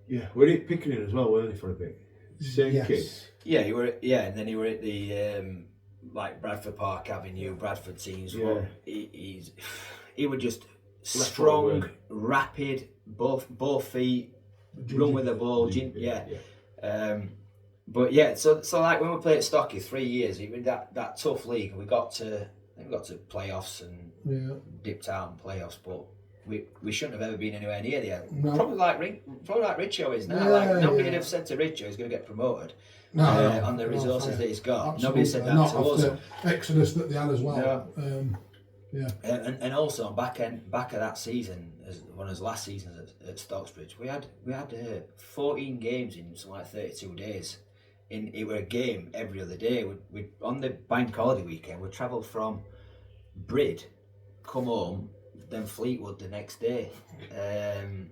Yeah, we were at Pickering as well, weren't he, for a bit? Same kid. Yeah, and then he were at the like Bradford Park Avenue, Bradford teams. Yeah. Well, he was just strong, rapid, both feet, run with the ball. But yeah, so like when we played at Stocky 3 years, even that tough league, and we got to playoffs and dipped out in playoffs, but we shouldn't have ever been anywhere near the end. No. Probably like Richo is now. Nobody would have said to Richo he's going to get promoted on the resources that he's got. Absolutely. Nobody said that not to us. The exodus that they had as well. No. And also on back of that season, as one of his last seasons at Stocksbridge, we had 14 games in something like 32 days. It were a game every other day. We on the bank holiday weekend we travelled from Brid, come home, then Fleetwood the next day, and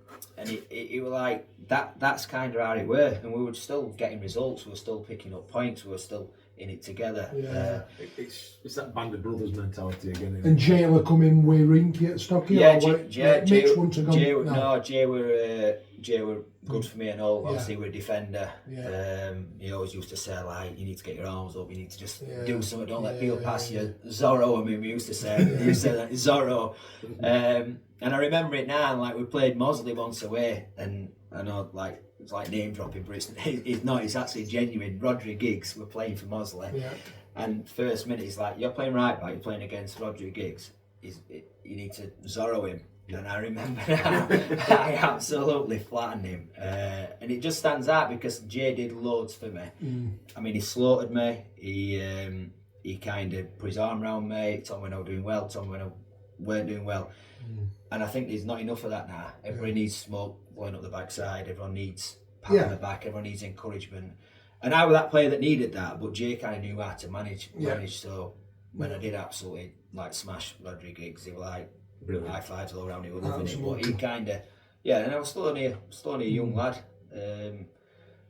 it was like that. That's kind of how it were, and we were still getting results. We were still picking up points. We were still in it together. It's that band of brothers mentality again. And Jay were coming with Rinky at Stocky. Mitch wouldn't have gone. Jay were good for me and all. Obviously, we're a defender. He always used to say like, you need to get your arms up. You need to just do something. Don't let people pass you. Zorro, I mean, we used to say. He used to say that Zorro. And I remember it now. And like we played Mosley once away, and I know like it's like name dropping, but it's not. It's actually genuine. Rodri Giggs were playing for Mosley. And first minute, he's like, you're playing right back. You're playing against Rodri Giggs. You need to Zorro him. And I remember now, I absolutely flattened him. And it just stands out because Jay did loads for me. I mean, he slaughtered me. He kind of put his arm around me. Told me when I was doing well, told me when I weren't doing well. And I think there's not enough of that now. Everybody needs smoke blowing up the backside. Everyone needs pat on the back. Everyone needs encouragement. And I was that player that needed that, but Jay kind of knew how to manage. So when I did absolutely like smash Rodri Giggs, he was like, brilliant. High fives all around. He was loving it, but he kind of, and I was still only a young lad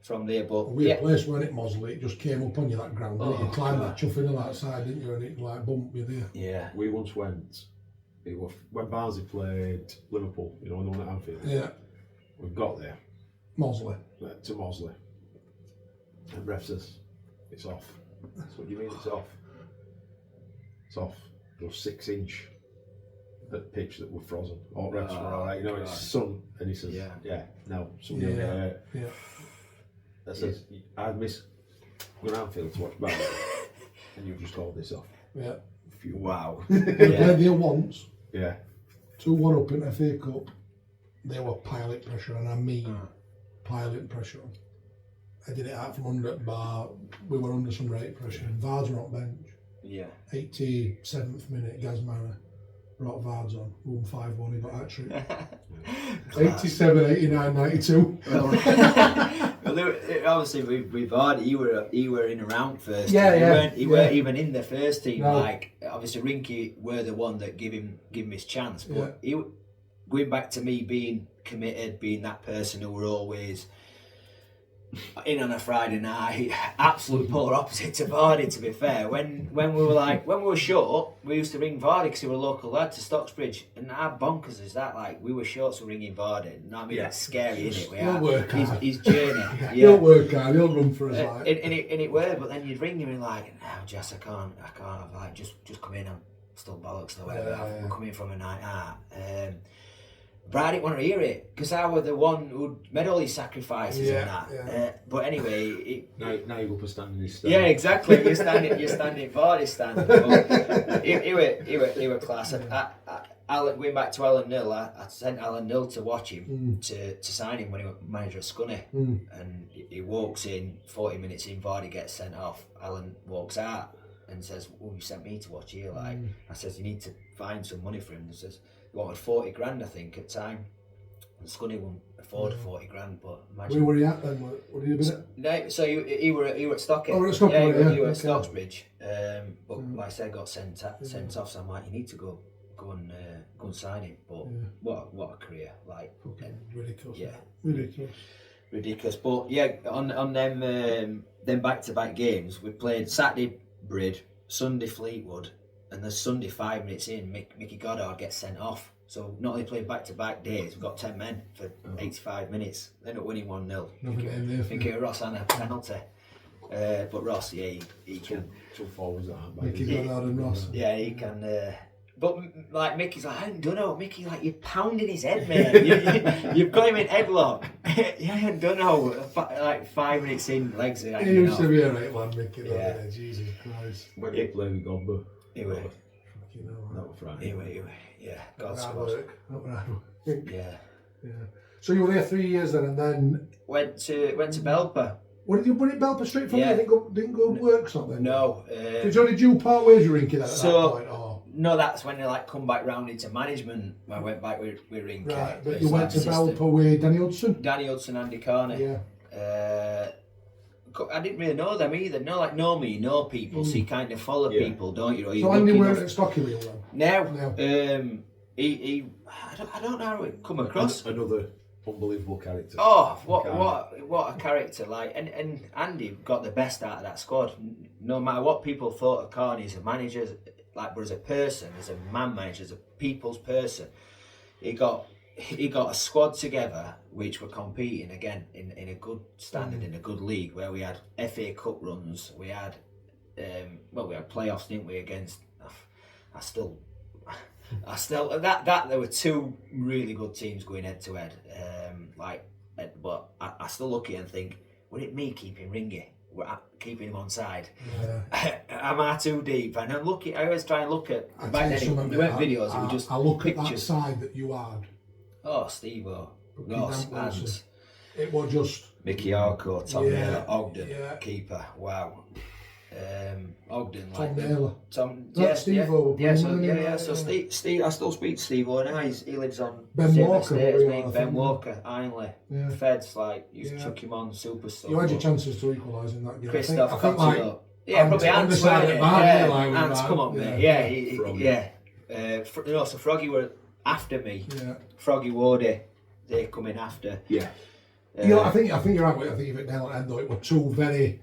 from there. But weird place, weren't it, Mosley? It just came up on you that ground. You climbed that chuffing on that side, didn't you? And it like bumped you there. Yeah, we once went. It was when Barnsley played Liverpool. You know, the one at Anfield. Yeah, we got there. Mosley. To Mosley. And ref says, "It's off." That's what you mean. It's off. It's off. It was 6-inch. That pitch that were frozen. All refs were alright, you know, it's sun, and he says, no, somebody will get hurt. That says, I'd miss going Anfield to watch Barnsley, and you've just called this off. Yeah. Wow. We played there once. Yeah. 2-1 up in FA Cup. They were pilot pressure, and I mean pilot pressure. I did it out from under at bar. We were under some rate pressure, and Vards were on bench. 87th minute, Gazmara brought Vards on, won 5-1, he got hat-trick. 87, 89, 92. Well, obviously with Vardy, he were in around first. He weren't even in the first team. No. Like obviously Rinky were the one that give him his chance. But he, going back to me being committed, being that person who were always in on a Friday night, absolute polar opposite to Vardy. To be fair, when we were short, we used to ring Vardy because he was a local lad to Stocksbridge, and how bonkers is that? Like we were short, so ringing Vardy. You know what I mean? It's scary, isn't it? He'll work hard. His journey. Yeah. He'll work hard. He'll run for his life. And it were, but then you'd ring him and like, no, Jas, I can't. I've like just come in. I'm still bollocks or whatever. I'm coming from a night out. But I didn't want to hear it because I was the one who'd made all these sacrifices and that. Yeah. But anyway, now you're up and standing his stand. yeah, exactly. You're standing for this stand. But he were class. Alan, going back to Alan Nill, I sent Alan Nill to watch him to sign him when he was manager of Scunny, and he walks in 40 minutes in. Vardy gets sent off. Alan walks out and says, "Oh, you sent me to watch here." Like I says, "You need to find some money for him." He says, "He wanted 40 grand, I think, at the time." And Scunny wouldn't afford 40 grand, but imagine. Where were he at then? What did he do? No, so he were at Stockton. Oh, at Stockton, yeah. He were Okay. at Stocksbridge. But like I said, got sent off. So I'm like, you need to go and sign him. But what a career! Like Ridiculous. Yeah, ridiculous. But yeah, on them back-to-back games, we played Saturday Brid, Sunday Fleetwood, and the Sunday 5 minutes in, Mickey Goddard gets sent off. So not only playing back-to-back days, we've got 10 men for 85 minutes. They end up winning 1-0. I think Ross had a penalty. But Ross, yeah, he can. Two forwards that aren't bad. Mickey Goddard and Ross. Yeah, he can. But like Mickey's like, I don't know, Mickey, like you're pounding his head, mate. You've got him in headlock. Yeah, I don't know. Like 5 minutes in, legs are He used to be a right man, Mickey. Yeah. Jesus Christ. When he played with Gomber. Anyway. That was Friday. Anyway, yeah, God's Hard squad. work. Not hard work. Yeah. So you were there 3 years then, and then Went to Belper. What did you put it Belper straight from Yeah. there? Didn't go work something. No. Did you only do part ways you Rinky then at So- that point? Or? No, that's when they like come back round into management. When I went back with Rinke. Right, but as you like went to assistant. Belper with Danny Hudson? Danny Hudson, Andy Carney. Yeah. I didn't really know them either. Know me, know people, so you kind of follow people, don't you? Or So you're Andy lucky weren't enough- at Stocky with you then? No. He I don't know how it come across. Another unbelievable character. Oh, what a character! Like, and Andy got the best out of that squad. No matter what people thought of Carney as a manager, like, but as a person, as a man manager, as a people's person, he got a squad together which were competing again in a good standard, in a good league, where we had FA Cup runs, we had we had playoffs, didn't we? Against I still there were two really good teams going head to head. But I still look at it and think, would it me keeping Ringy? Keeping him on side? Yeah. Am I too deep? And I always try and look at I back then. There weren't videos; it was just I look at that pictures. side that you had. Oh, Steve-O, Ross, Hans, It was just Mickey Arco, Tom Yeah, Naylor, Ogden, yeah. keeper. Wow. Ogden, Tom like Naylor. Tom. That Yeah, Steve-O, yeah. So wasn't he? So Steve, I still speak to Steve-O now. He lives on Ben same Walker, estate as were you me. on, I Ben think, Walker, Ainley, Yeah. Feds, like used to Yeah. chuck him on super stuff. You had your but chances to equalise in that game. Christoph I think got to go. Yeah, probably Ants, underside weren't at it? man, Yeah, like, with Ants, man. come on, Yeah. mate. Yeah, Froggy. yeah. So Froggy were after me. Yeah. Froggy Wardy, they come in after. Yeah. I think you're right. I think if it nailed it, though, it were two very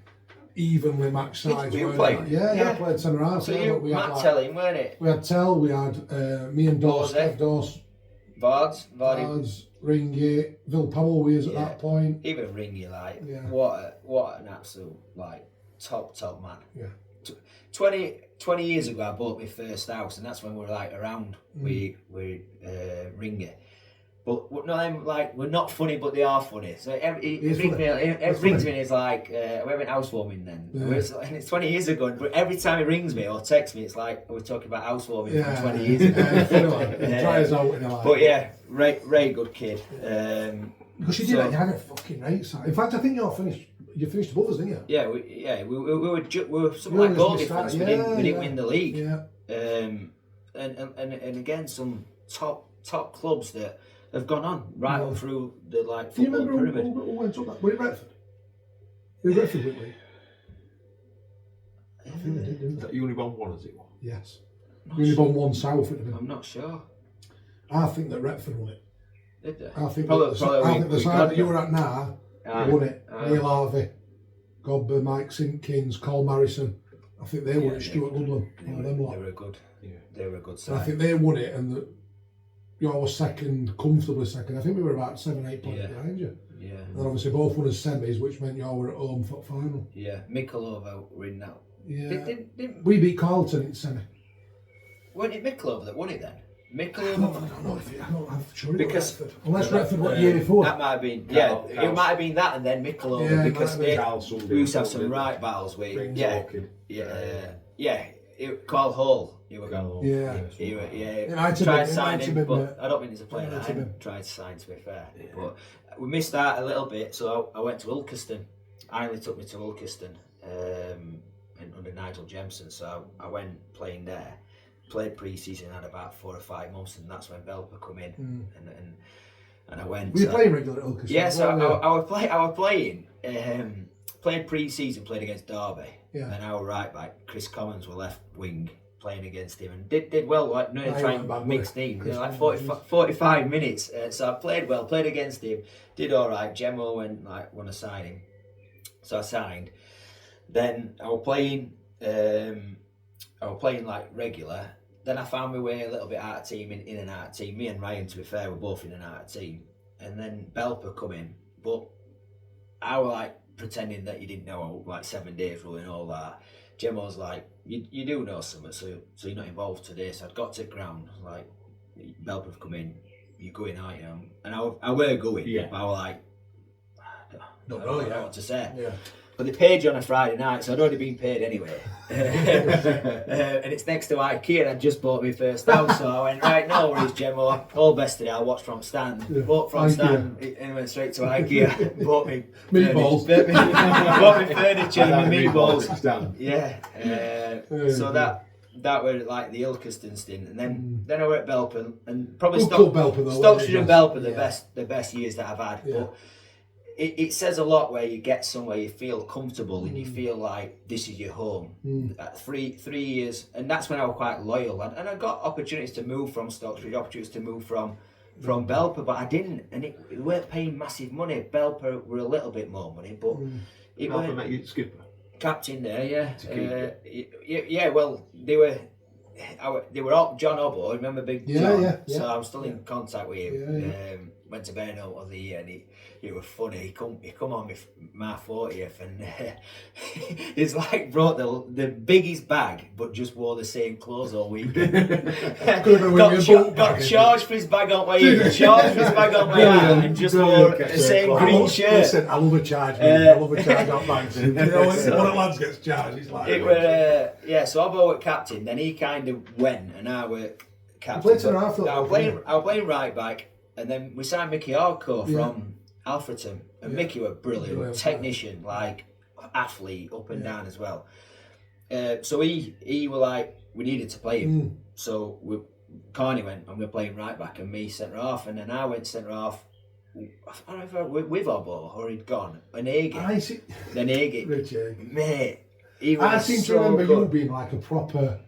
evenly matched sides. You weren't played? they? Yeah, Yeah. I played centre half. So yeah, you, but we had Matt like, telling, weren't it? we had Tell, we had me and Dawes, Dawes, Steph Dawes, Vardy, Dawes, Ringy, Vil Powell was at Yeah. that point. even Ringy, like, Yeah. what an absolute, like, top man. Yeah. 20 years ago, I bought my first house, and that's when we were like around with Ringy. But we're not funny, but they are funny. So it rings me, it rings me, and it's like we're having housewarming then. Yeah. And it's 20 years ago, but every time he rings me or texts me, it's like we're talking about housewarming Yeah. from 20 years ago. Yeah, try us out in a But yeah, Ray good kid. Because you did it, you had a fucking right side. In fact, I think you finished above us, didn't you? Yeah, we were something You like goal always difference. missed We that, didn't yeah. win the league. Yeah. And again, some top clubs that have gone on right up through the like Do you football remember pyramid. who went up that? Was it Redford? It was Redford, didn't we? I think they did, didn't they? You only won one, as it was. Yes. We only won one south. It I'm not sure. I think that Retford won it. Did they? I think Probably the side we that you were at now, They won it. Neil Harvey, Gobber, Mike Simpkins, Cole Marison. I think they won it. Stuart Goodland. They were good. Yeah. They were a good side. I think they won it, and you're second, comfortably second. I think we were about 7-8 points behind you. Yeah. And then obviously both won as semis, which meant you were at home for final. Yeah. Mikulova were in that. Yeah. We beat Carlton in semi. Wasn't it Mikulova that won it then? Mikulova. I'm sure it was Retford. Unless Retford won the year before. That might have been. It might have been that, and then Mikulova because we used to have some right battles with. Carl Hall. You were going. Yeah. Tried to sign him, but I don't think he's a player that I tried to sign, to be fair. Yeah. But we missed out a little bit, so I went to Ilkeston. Ainley took me to Ilkeston under Nigel Jemson, so I went playing there. Played pre-season, had about 4 or 5 months, and that's when Belper come in, and I went. Were you playing regular at Ilkeston? Yeah, so I was playing. Played pre-season, played against Derby, and our right back Chris Commons were left wing playing against him, and did well. Like trying mixed team, like 45 minutes. So I played well, played against him, did all right. Gemmo won a signing, so I signed. Then I was playing like regular. Then I found my way a little bit out of team, in and out of team. Me and Ryan, to be fair, were both in and out of team. And then Belper come in, but I was like pretending that you didn't know, like 7 days rule and all that. Gemmo's like, you do know something, so you're not involved today. So I'd got to the ground, like, Belper have come in, you're going, aren't you? And I were going, but I was like, I don't know what to say. Yeah. But they paid you on a Friday night, so I'd already been paid anyway. And it's next to IKEA, and I'd just bought my first house, so I went, right, no worries, Gemmo, all best today, I'll watch from stand. Yeah. Bought from stand, and went straight to IKEA. Bought me meatballs. Bought me furniture and my meatballs. Yeah. So that were like the Ilkeston stint, and then I were at Belper, and probably Stockshire and Belper, the best years that I've had. Yeah. But it says a lot where you get somewhere you feel comfortable and you feel like this is your home. 3 years, and that's when I was quite loyal, and I got opportunities to move from Stockbridge, opportunities to move from Belper, but I didn't, and it weren't paying massive money. Belper were a little bit more money, but it Belper met you skipper, captain there, well they were all John Obbo, remember Big John? So I'm still in contact with him. Went to Burnham of the year, and it was funny. He come on my 40th, and he's like brought the biggest bag, but just wore the same clothes all week. got charged for his bag on my arm, and just wore the same green shirt. Listen, I love a charge, man. I love a charge on bags. You know, when one of the lads gets charged, he's like... So Obbo was captain, then he kind of went, and I were captain. I was playing right back, and then we signed Mickey Hardcore from Alfreton, and Mickey was brilliant technician, like athlete up and down as well. So he were like, we needed to play him. So Carney went, and we were playing right back, and me centre half, and then I went centre half. I don't know if with Obbo or he'd gone. And Ege. Then Ege. Rich Ege. Mate, I seem to remember you being like a proper.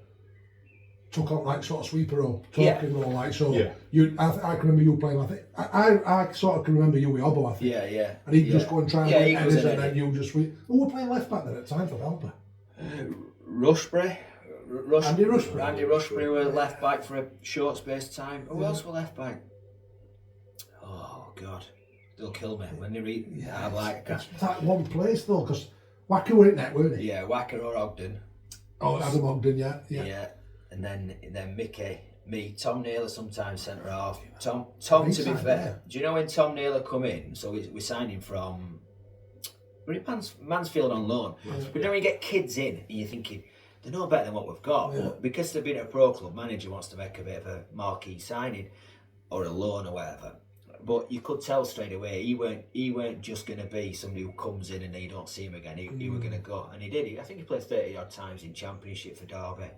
Took on like sort of sweeper role, talking role, like so. Yeah. I can remember you playing. I think I sort of can remember you with Obbo. I think. Yeah. And he'd just go and try and win headers, and then you just. Who were playing left back then at the time for Belper? Rushbury. Andy Rushbury. Andy Rushbury were left back for a short space of time. Who else were left back? Oh God, they'll kill me when they read. Yeah, I like that one place though, because Wacker were in that, weren't they? Yeah, Wacker or Ogden. Oh, Adam Ogden, yeah. And then Mickey, me, Tom Naylor sometimes centre half. Tom to be fair, do you know when Tom Naylor come in? So we signed him from Mansfield on loan. But then when you get kids in and you're thinking they're no better than what we've got, but because they've been a pro club, manager wants to make a bit of a marquee signing or a loan or whatever. But you could tell straight away he weren't just going to be somebody who comes in and then you don't see him again. He was going to go, and he did. I think he played 30 odd times in Championship for Derby.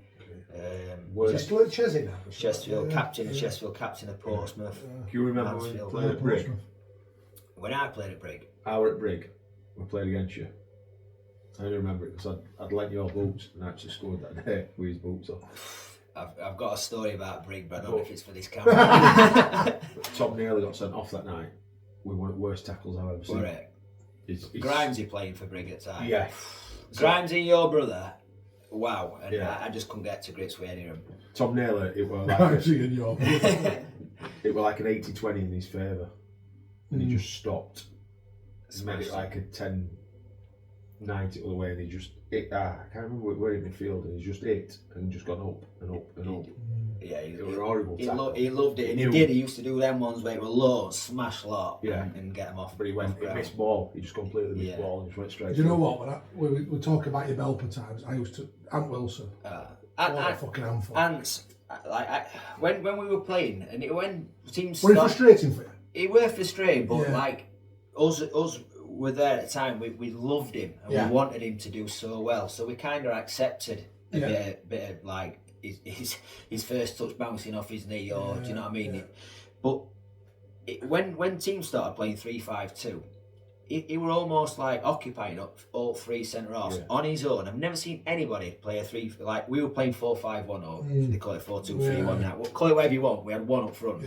He's still at Chesney now. Chesterfield captain of Portsmouth. Do you remember when you played at Brig? When I played at Brig? I were at Brig. We played against you. I only remember it because I'd lent your boots and I actually scored that day with his boots on. I've got a story about Brig, but I don't know if it's for this camera. Tom Naylor got sent off that night with one of the worst tackles I've ever seen. Grimesy playing for Brig at the time. Yeah. Grimesy, your brother. Wow. And Yeah. I just couldn't get to grips with any of them. Tom Naylor, it was like it was like an 80-20 in his favour, and he just stopped. He made it like a 10-90 all the way, and he just I can't remember where in midfield, and he just hit and just gone up and up and up. Yeah, it was a horrible tackle. He loved it, and he did. He used to do them ones where it were low, smash lot, and get them off. But he missed ball. He just completely missed ball and just went straight. Do you know what? When we talk about your Belper times, I used to Ant Wilson. Fucking handful. Ants, when we were playing, and when teams. Was it frustrating for you? It were frustrating, but like us were there at the time. We loved him and we wanted him to do so well, so we kind of accepted a bit of like his first touch bouncing off his knee, or do you know what I mean? But when teams started playing 3-5-2, he were almost like occupying up all three centre halves on his own. I've never seen anybody play a three, like we were playing 4-5-1, or they call it 4-2-3-1 now. Well, call it whatever you want. We had one up front,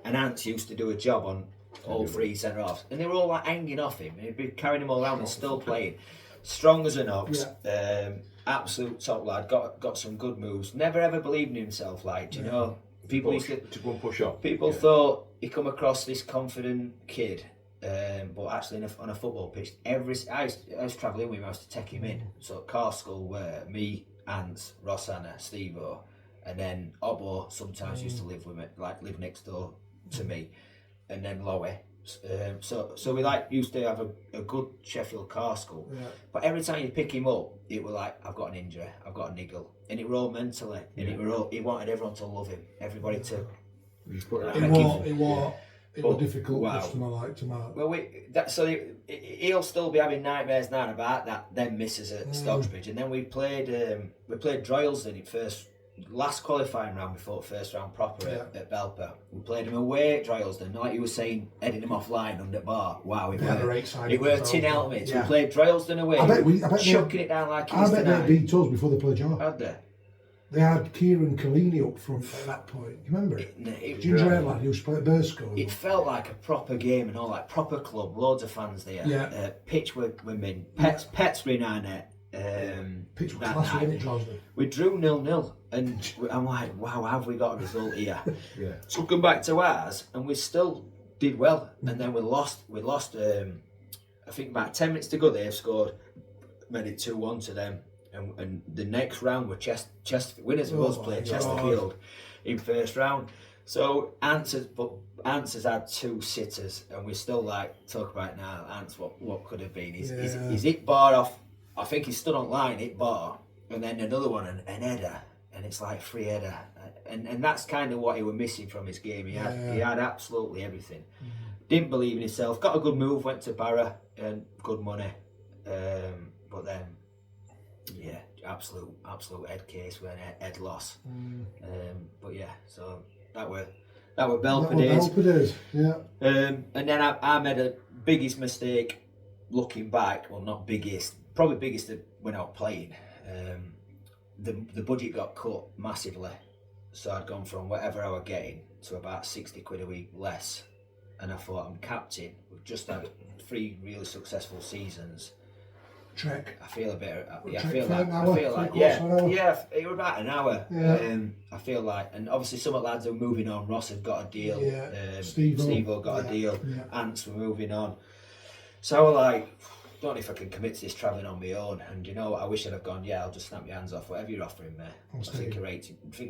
and Ants used to do a job on all three centre halves, and they were all like hanging off him. He'd be carrying them all around and still playing. Strong as an ox, absolute top lad. Got some good moves. Never ever believed in himself. Like, you know, people used to go and push up. People thought he come across this confident kid, but actually on a football pitch, I was travelling with him. I used to take him in. So at car school, where me, Ants, Rosanna, Steve-O, and then Obbo sometimes used to live with me, like live next door to me, and then Lowe. So we used to have a good Sheffield car school, but every time you pick him up, it was like, I've got an injury, I've got a niggle, and it were all mentally, and he wanted everyone to love him, everybody to. It was difficult customer to mark. Well, he'll still be having nightmares now about them misses at Stocksbridge, and then we played Droylsden in last qualifying round before first round proper at Belper. We played him away at Droylsden, like you were saying, heading him offline under bar. Wow, it were tin helmets. We played Droylsden away. I bet chucking it down like I bet they beat us before they played Jar. Had they? They had Kieran Collini up front at that point. You remember it? Ginger Ale lad, he used to play at Burscough. It felt like a proper game and all, like proper club, loads of fans there. Yeah. Pitch were women, pets were in our net. Pitch was class, wasn't it, Droylsden? We drew 0-0, and I'm like, wow, have we got a result here? So come back to ours, and we still did well, and then we lost. I think about 10 minutes to go, they've scored, made it 2-1 to them. And the next round were Chesterfield winners of us playing Chesterfield in first round. So Ants has had two sitters, and we still talk about now. Ants, what could have been? He's hit bar off. I think he stood on line, hit bar, and then another one, an header, and it's like free header, and that's kind of what he was missing from his game. He had absolutely everything. Didn't believe in himself. Got a good move, went to Barra and good money, but then. Yeah, absolute head case when Ed lost. But yeah, so that were Belper days. And then I made a biggest mistake looking back. Well, not biggest, probably biggest when I was playing. The budget got cut massively, so I'd gone from whatever I was getting to about 60 quid a week less. And I thought, I'm captain. We've just had 3 really successful seasons. Trek. I feel a bit. It was about an hour. I feel like, and obviously some of the lads are moving on. Ross had got a deal. Steve-O got a deal. Ants were moving on. So I was like, don't know if I can commit to this travelling on my own. And you know what? I wish I'd have gone. Yeah, I'll just snap your hands off. Whatever you're offering me, I think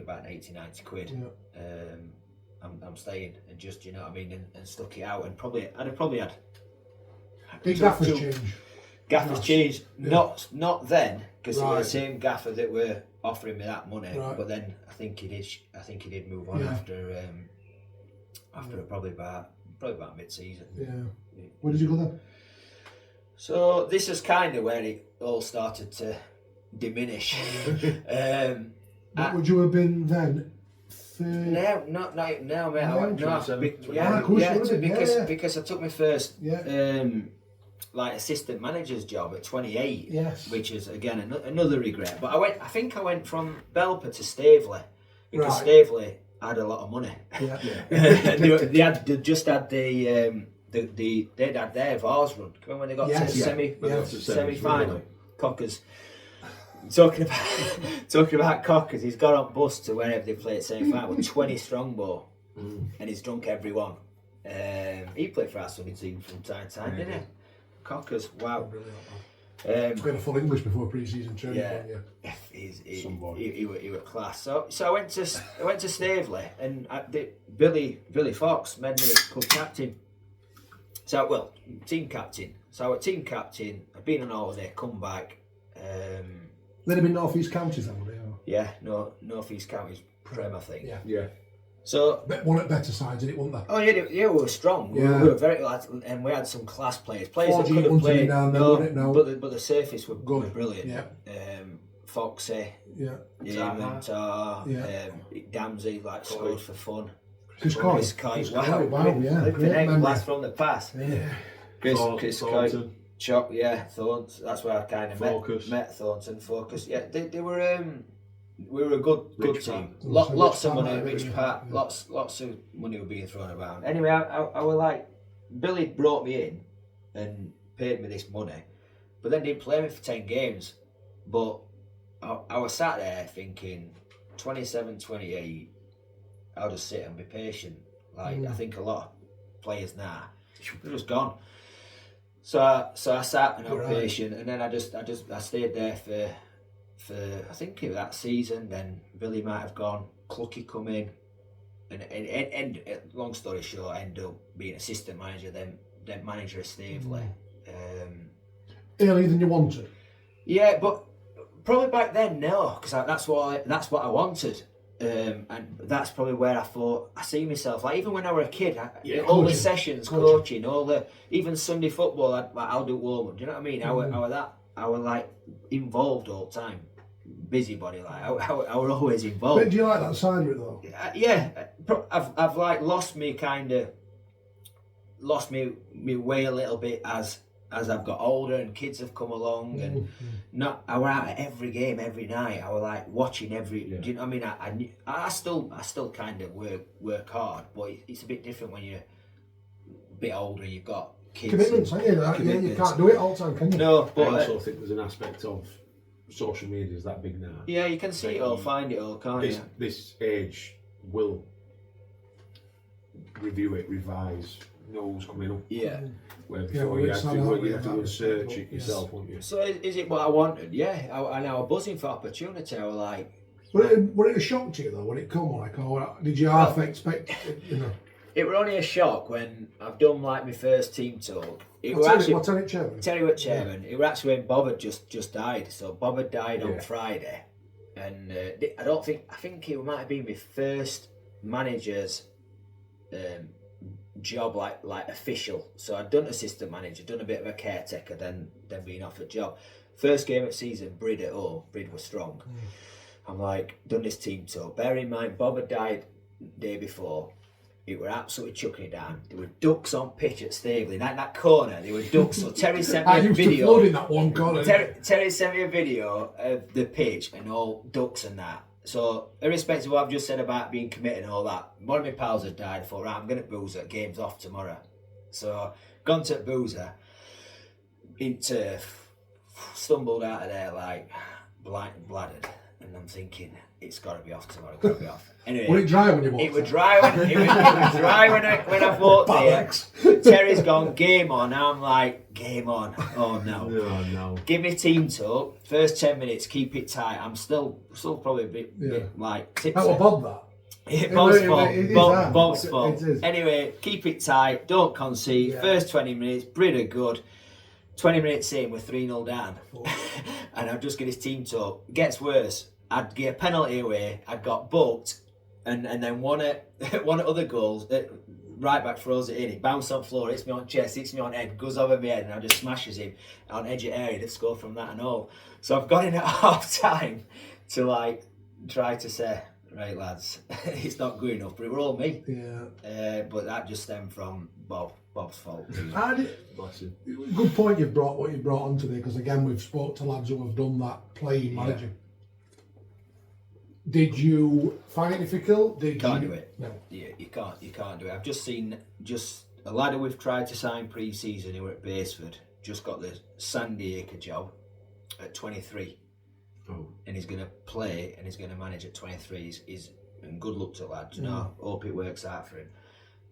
about 80-90 quid. I'm staying, and just, you know what I mean, and stuck it out. And I'd have probably had. Big gaffer's change. Gaffer's changed, not then, because it was the same gaffer that were offering me that money. But then I think he did move on after probably about mid-season. Where did you go then? So this is kind of where it all started to diminish. What would you have been then? No, not mate. Because I took my first. Assistant manager's job at 28, which is again another regret. But I think I went from Belper to Staveley because Staveley had a lot of money. They just had the they'd had their Vars run. Remember when they got to the semi-final? Cockers. Talking about Cockers, he's got on bus to wherever they played semi-final with 20 strongbow, and he's drunk every one. He played for our Sunday team from time to time, didn't he? Cockers, wow. He's got a full English before pre-season training. He was class. So I went to Snavely, and Billy Fox made me club captain. Team captain. So I was team captain. I've been on holiday, come back. They'd have been North East counties, haven't they? Yeah, North East counties Prem, I think. Yeah. So one at better sides, didn't it? Wasn't they? Oh yeah, we were strong. Yeah. We were very, and we had some class players. Players that could have played. But the surface were brilliant. Yeah. Foxy. Yeah. Tar. Damsey scored for fun. Chris Coy. Wow. Yeah. Blast from the pass. Yeah. Chris Coy. Chop. Yeah. Thornton. That's where I kind of met Thornton. Focus. Yeah. They were. We were a good team. Lots of money, rich part. Lots of money were being thrown around. Anyway, I was like, Billy brought me in and paid me this money, but then didn't play me for 10 games. But I was sat there thinking, 27, 28, I'll just sit and be patient. I think a lot of players now, they're just gone. So I sat and I was patient, and then I stayed there for I think it was that season. Then Billy might have gone, Clucky come in, and long story short, I ended up being assistant manager, then manager of Snavely. Earlier than you wanted. Yeah, but probably back then no, because that's what I wanted, and that's probably where I thought I see myself. Like even when I was a kid, all the sessions, coaching, all the even Sunday football, I'll do warm up. Do you know what I mean? I was like involved all the time. Busybody, I was always involved. But do you like that side of it though? Yeah, I've lost me way a little bit as I've got older and kids have come along, and I was out at every game every night. I was like watching every. Do you know what I mean? I still kind of work hard, but it's a bit different when you're a bit older. You've got kids. Commitments, ain't you? You can't do it all the time, can you? No, but I also think there's an aspect of social media is that big now. Yeah, you can see it all, find it all, can't you? This age will review it, revise, know who's coming up. Yeah. Where before you have to go and search it yourself, won't you? So is it what I wanted? Yeah, and I was buzzing for opportunity. I was like... Was it a shock to you though when it come, or did you half expect it, It was only a shock when I've done my first team talk. What's on it, Chairman? Tell you what, Chairman. It was actually when Bob had just died. So Bob had died on Friday, and I think it might have been my first manager's job, like official. So I'd done assistant manager, done a bit of a caretaker, then being offered job. First game of season, Brid at home. Brid was strong. I'm like, done this team talk. Bear in mind, Bob had died day before. It were absolutely chucking it down. There were ducks on pitch at Staveley. In that corner, there were ducks. So Terry sent me a video. I used to flood in that one corner. Terry sent me a video of the pitch and all ducks and that. So, irrespective of what I've just said about being committed and all that, one of my pals had died. I thought, right, I'm going to Boozer. Game's off tomorrow. So, gone to Boozer, in turf, stumbled out of there like bladdered. And I'm thinking, it's got to be off tomorrow. Got to be off. Anyway, was it dry when you walked? It was dry when I walked there. Terry's gone, game on. Now I'm like, game on. Oh no. No. Give me team talk. First 10 minutes, keep it tight. I'm still probably a bit like tipsy. That was Bob that. Bob's fault. Anyway, keep it tight. Don't concede. Yeah. First 20 minutes, Brid are good. 20 minutes in, we're 3-0 down. And I'd just get his team talk. Gets worse. I'd get a penalty away. I got booked, and then one at other goals. Right back throws it in. It bounced on floor. Hits me on chest. Hits me on head. Goes over my head, and I just smashes him on edge of area. They've scored from that and all. So I've got in at half time to try to say, right lads, it's not good enough. But it were all me. Yeah. But that just stemmed from Bob's fault. Bless him. Good point you've brought on today, because again we've spoke to lads who have done that playing managing. Did you find it difficult? Can't do it. No. Yeah, you can't do it. I've just seen a lad who we've tried to sign pre-season who were at Baseford just got the Sandy Acre job at 23. Oh. And he's going to play and he's going to manage at 23. He's and good luck to the lad. You know, hope it works out for him.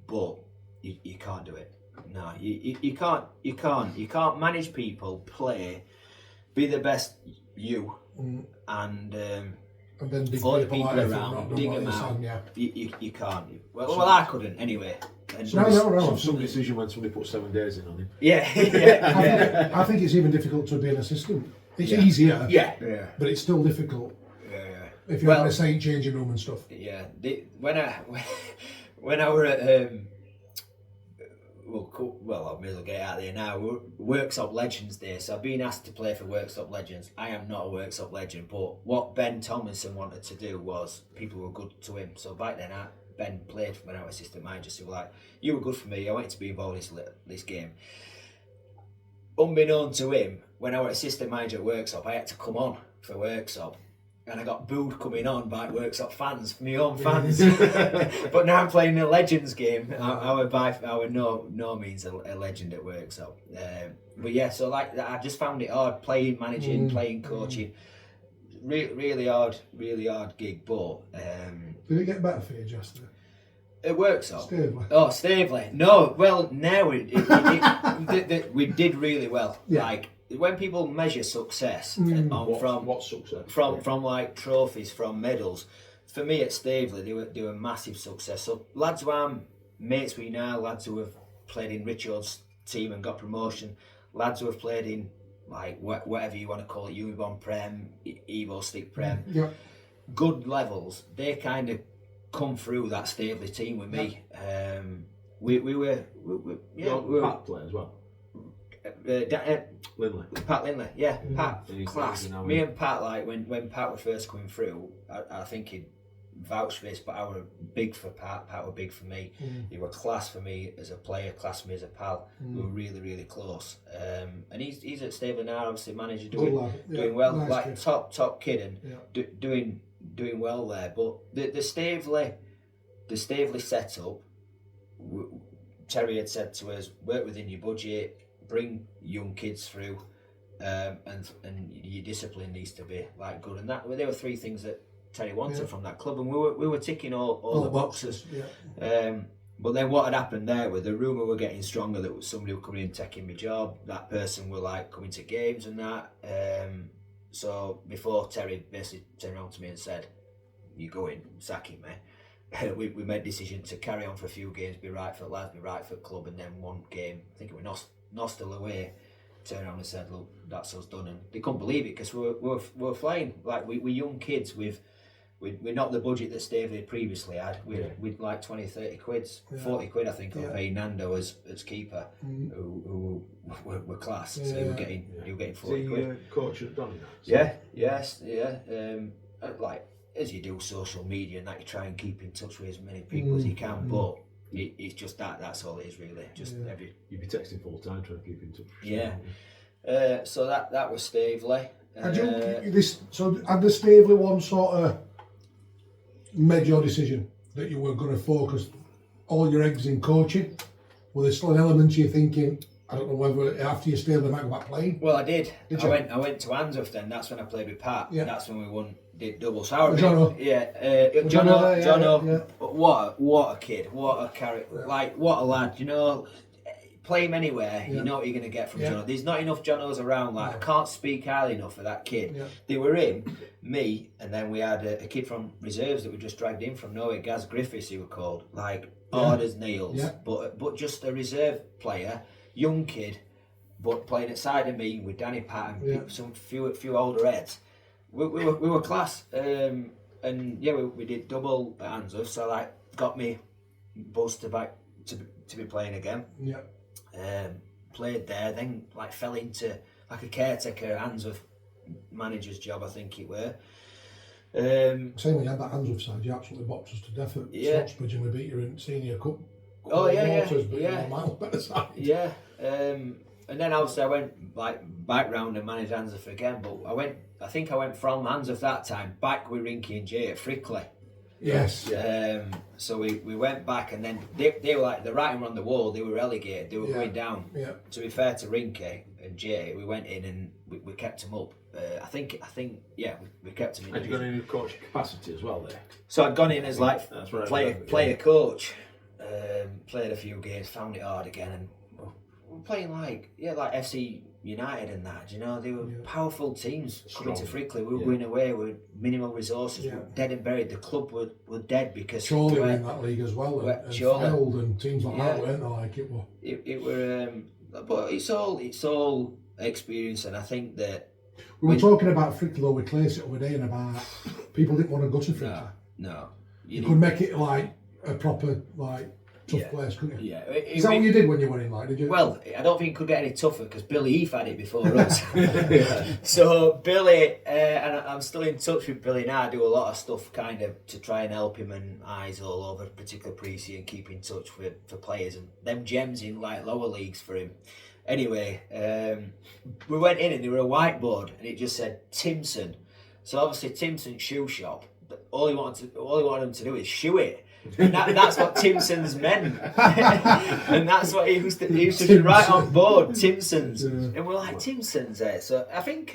But you can't do it. No, you can't manage people, play, be the best you, and then dig all the people people out around, dig them out. Yeah. You can't. Well, I couldn't anyway. And No. Some decision when somebody put 7 days in on him. Yeah. I think it's even difficult to be an assistant. It's easier, Yeah. but it's still difficult. Yeah. If you're in a Saint changing room and stuff. Yeah. When I were at well, I may as well get out there now. Workshop Legends Day, so I've been asked to play for Workshop Legends. I am not a Workshop Legend, but what Ben Tomlinson wanted to do was people were good to him. So back then, Ben played when I was assistant manager. So like, you were good for me. I wanted to be involved in this game. Unbeknown to him, when I was assistant manager at Workshop, I had to come on for Workshop. And I got booed coming on by Workshop fans, my own fans. But now I'm playing a Legends game. I would no means a legend at Workshop. But yeah, so like I just found it hard playing, managing, playing, coaching. Really hard gig. But did it get better for you, Justin? It works out. Stavely. Oh, Stavely. No, well now we did really well. Yeah. Like when people measure success What success? from like trophies, from medals, for me at Stavely they were massive success. So lads who I'm mates with now, lads who have played in Richard's team and got promotion, lads who have played in like whatever you want to call it, Unibon Prem, Evo Stick Prem, good levels. They kind of come through that Stavely team with me. We were Pat play as well. Lindley. Pat Lindley, Pat, class. Me and Pat, like when Pat was first coming through, I think he'd vouch for this, but I were big for Pat. Pat were big for me. He were class for me as a player, class for me as a pal. We were really close. And he's at Stavely now, obviously manager, doing well, nice like kid. top kid and doing well there. But the Stavely setup, Terry had said to us, work within your budget, bring young kids through, and your discipline needs to be like good. And that there were three things that Terry wanted from that club, and we were ticking all the boxes. But then what had happened there was the rumour were getting stronger that somebody would come in and taking my job. That person were like coming to games and that. So before Terry basically turned around to me and said, "You go in, sacking me." We made a decision to carry on for a few games, be right for the lads, be right for the club, and then one game, I think it was Nostell away, turned around and said, "Look, that's us done." And they couldn't believe it because we were flying. Like we young kids we're not the budget that Stavely previously had. We'd like 20, 30 quid, 40 quid I think on paying Nando as keeper, who were class. So you were getting 40 quid. Coach at Donny now? Yes. Like as you do social media and that, you try and keep in touch with as many people as you can, but it's just that's all it is really. Just You'd be texting full time trying to keep in touch. Yeah. So that was Stavely. Had the Stavely one sort of made your decision that you were going to focus all your eggs in coaching? Were there still an element to you thinking, I don't know whether after you Stavely might go back playing? Well, I did. I went to Andsworth then. That's when I played with Pat. Yeah. That's when we did double. So I Jono. Jono. What a kid. What a character. Like what a lad. You know, play him anywhere. You know what you're going to get from Jono. There's not enough Jonos around. Like I can't speak highly enough of that kid. They were him, me, and then we had a kid from reserves that we just dragged in from Norway, Jas Griffiths, he was called. Like hard as nails, but just a reserve player, young kid, but playing at side of me with Danny Pat and some few older heads. We were class, and we did double at Andsworth, so like got me buzzed to be playing again. Played there, then like fell into like a caretaker Andsworth manager's job, I think it were. Saying when you had that Andsworth side, you absolutely boxed us to death at Stocksbridge and we beat you in Senior Cup. Miles better side. And then obviously I went like back round and managed Andsworth again, but I think I went from Andsworth that time back with Rinky and Jay at Frickley. Yes. So we went back, and then they were like the writing on the wall. They were relegated. They were going down. Yeah. To be fair to Rinke and Jay, we went in and we kept them up. I think we kept them in. Had you got any coaching capacity as well there? So I'd gone in as like That's right, player coach. Played a few games, found it hard again, and we're playing like FC United and that. You know, they were powerful teams coming to Frickley. We were going away with minimal resources. We were dead and buried. The club were dead because Surely were in that league as well, and Fylde and teams like that, weren't they? Like it were. It were, but it's all experience, and I think that we were talking about Frickley though with Clay the other day, and about people didn't want to go to Frickley. No, you could make it like a proper like tough place, couldn't you? Yeah. Is that what you did when you went in? Like, did you? Well, I don't think it could get any tougher because Billy Heath had it before us. So Billy, and I'm still in touch with Billy now. I do a lot of stuff kind of to try and help him and eyes all over, particularly pre-season, and keep in touch for players and them gems in like lower leagues for him. Anyway, we went in and there were a whiteboard and it just said Timson. So obviously Timson's shoe shop. All he wanted him to do is shoe it. And that's what Timson's meant. And that's what he used to write on board, Timson's. And we're like, Timson's there. So I think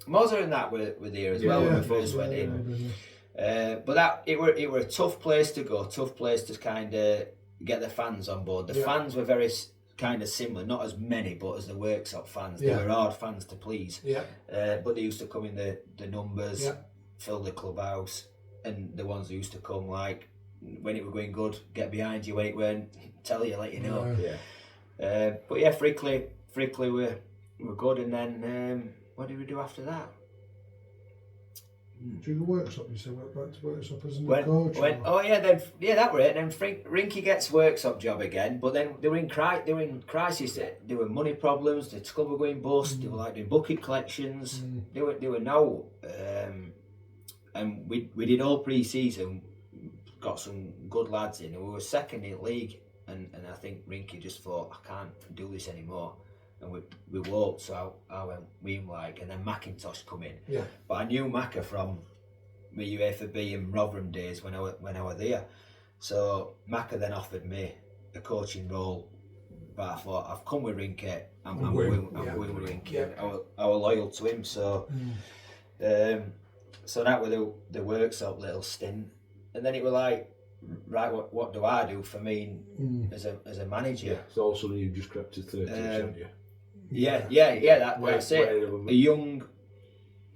Moser and that were there as well when we first went in. But it were a tough place to go, tough place to kind of get the fans on board. The fans were very kind of similar, not as many, but as the Worksop fans. They were hard fans to please. But they used to come in the numbers, fill the clubhouse, and the ones who used to come like, when it were going good, get behind you. When it weren't, tell you, let you know. But yeah, Frickley were good, and then what did we do after that? Do you go Worksop? You said went back to Worksop as a coach. That were it. And then Rinky gets Worksop job again, but then they were in crisis. There were money problems. The club were going bust. They were like doing bucket collections. They were no, and we did all pre-season. Got some good lads in, and we were second in the league, and I think Rinky just thought, I can't do this anymore, and we walked. So I went with him, like, and then Macintosh come in. But I knew Macca from my UEFA B and Rotherham days when I was there. So Macca then offered me a coaching role, but I thought, I've come with Rinky, I'm going with Rinky. I was loyal to him, so so that was the Worksop little stint. And then it was like, right, what do I do for me as a manager? Yeah, so also you just crept to 30, haven't you? That's it. A young,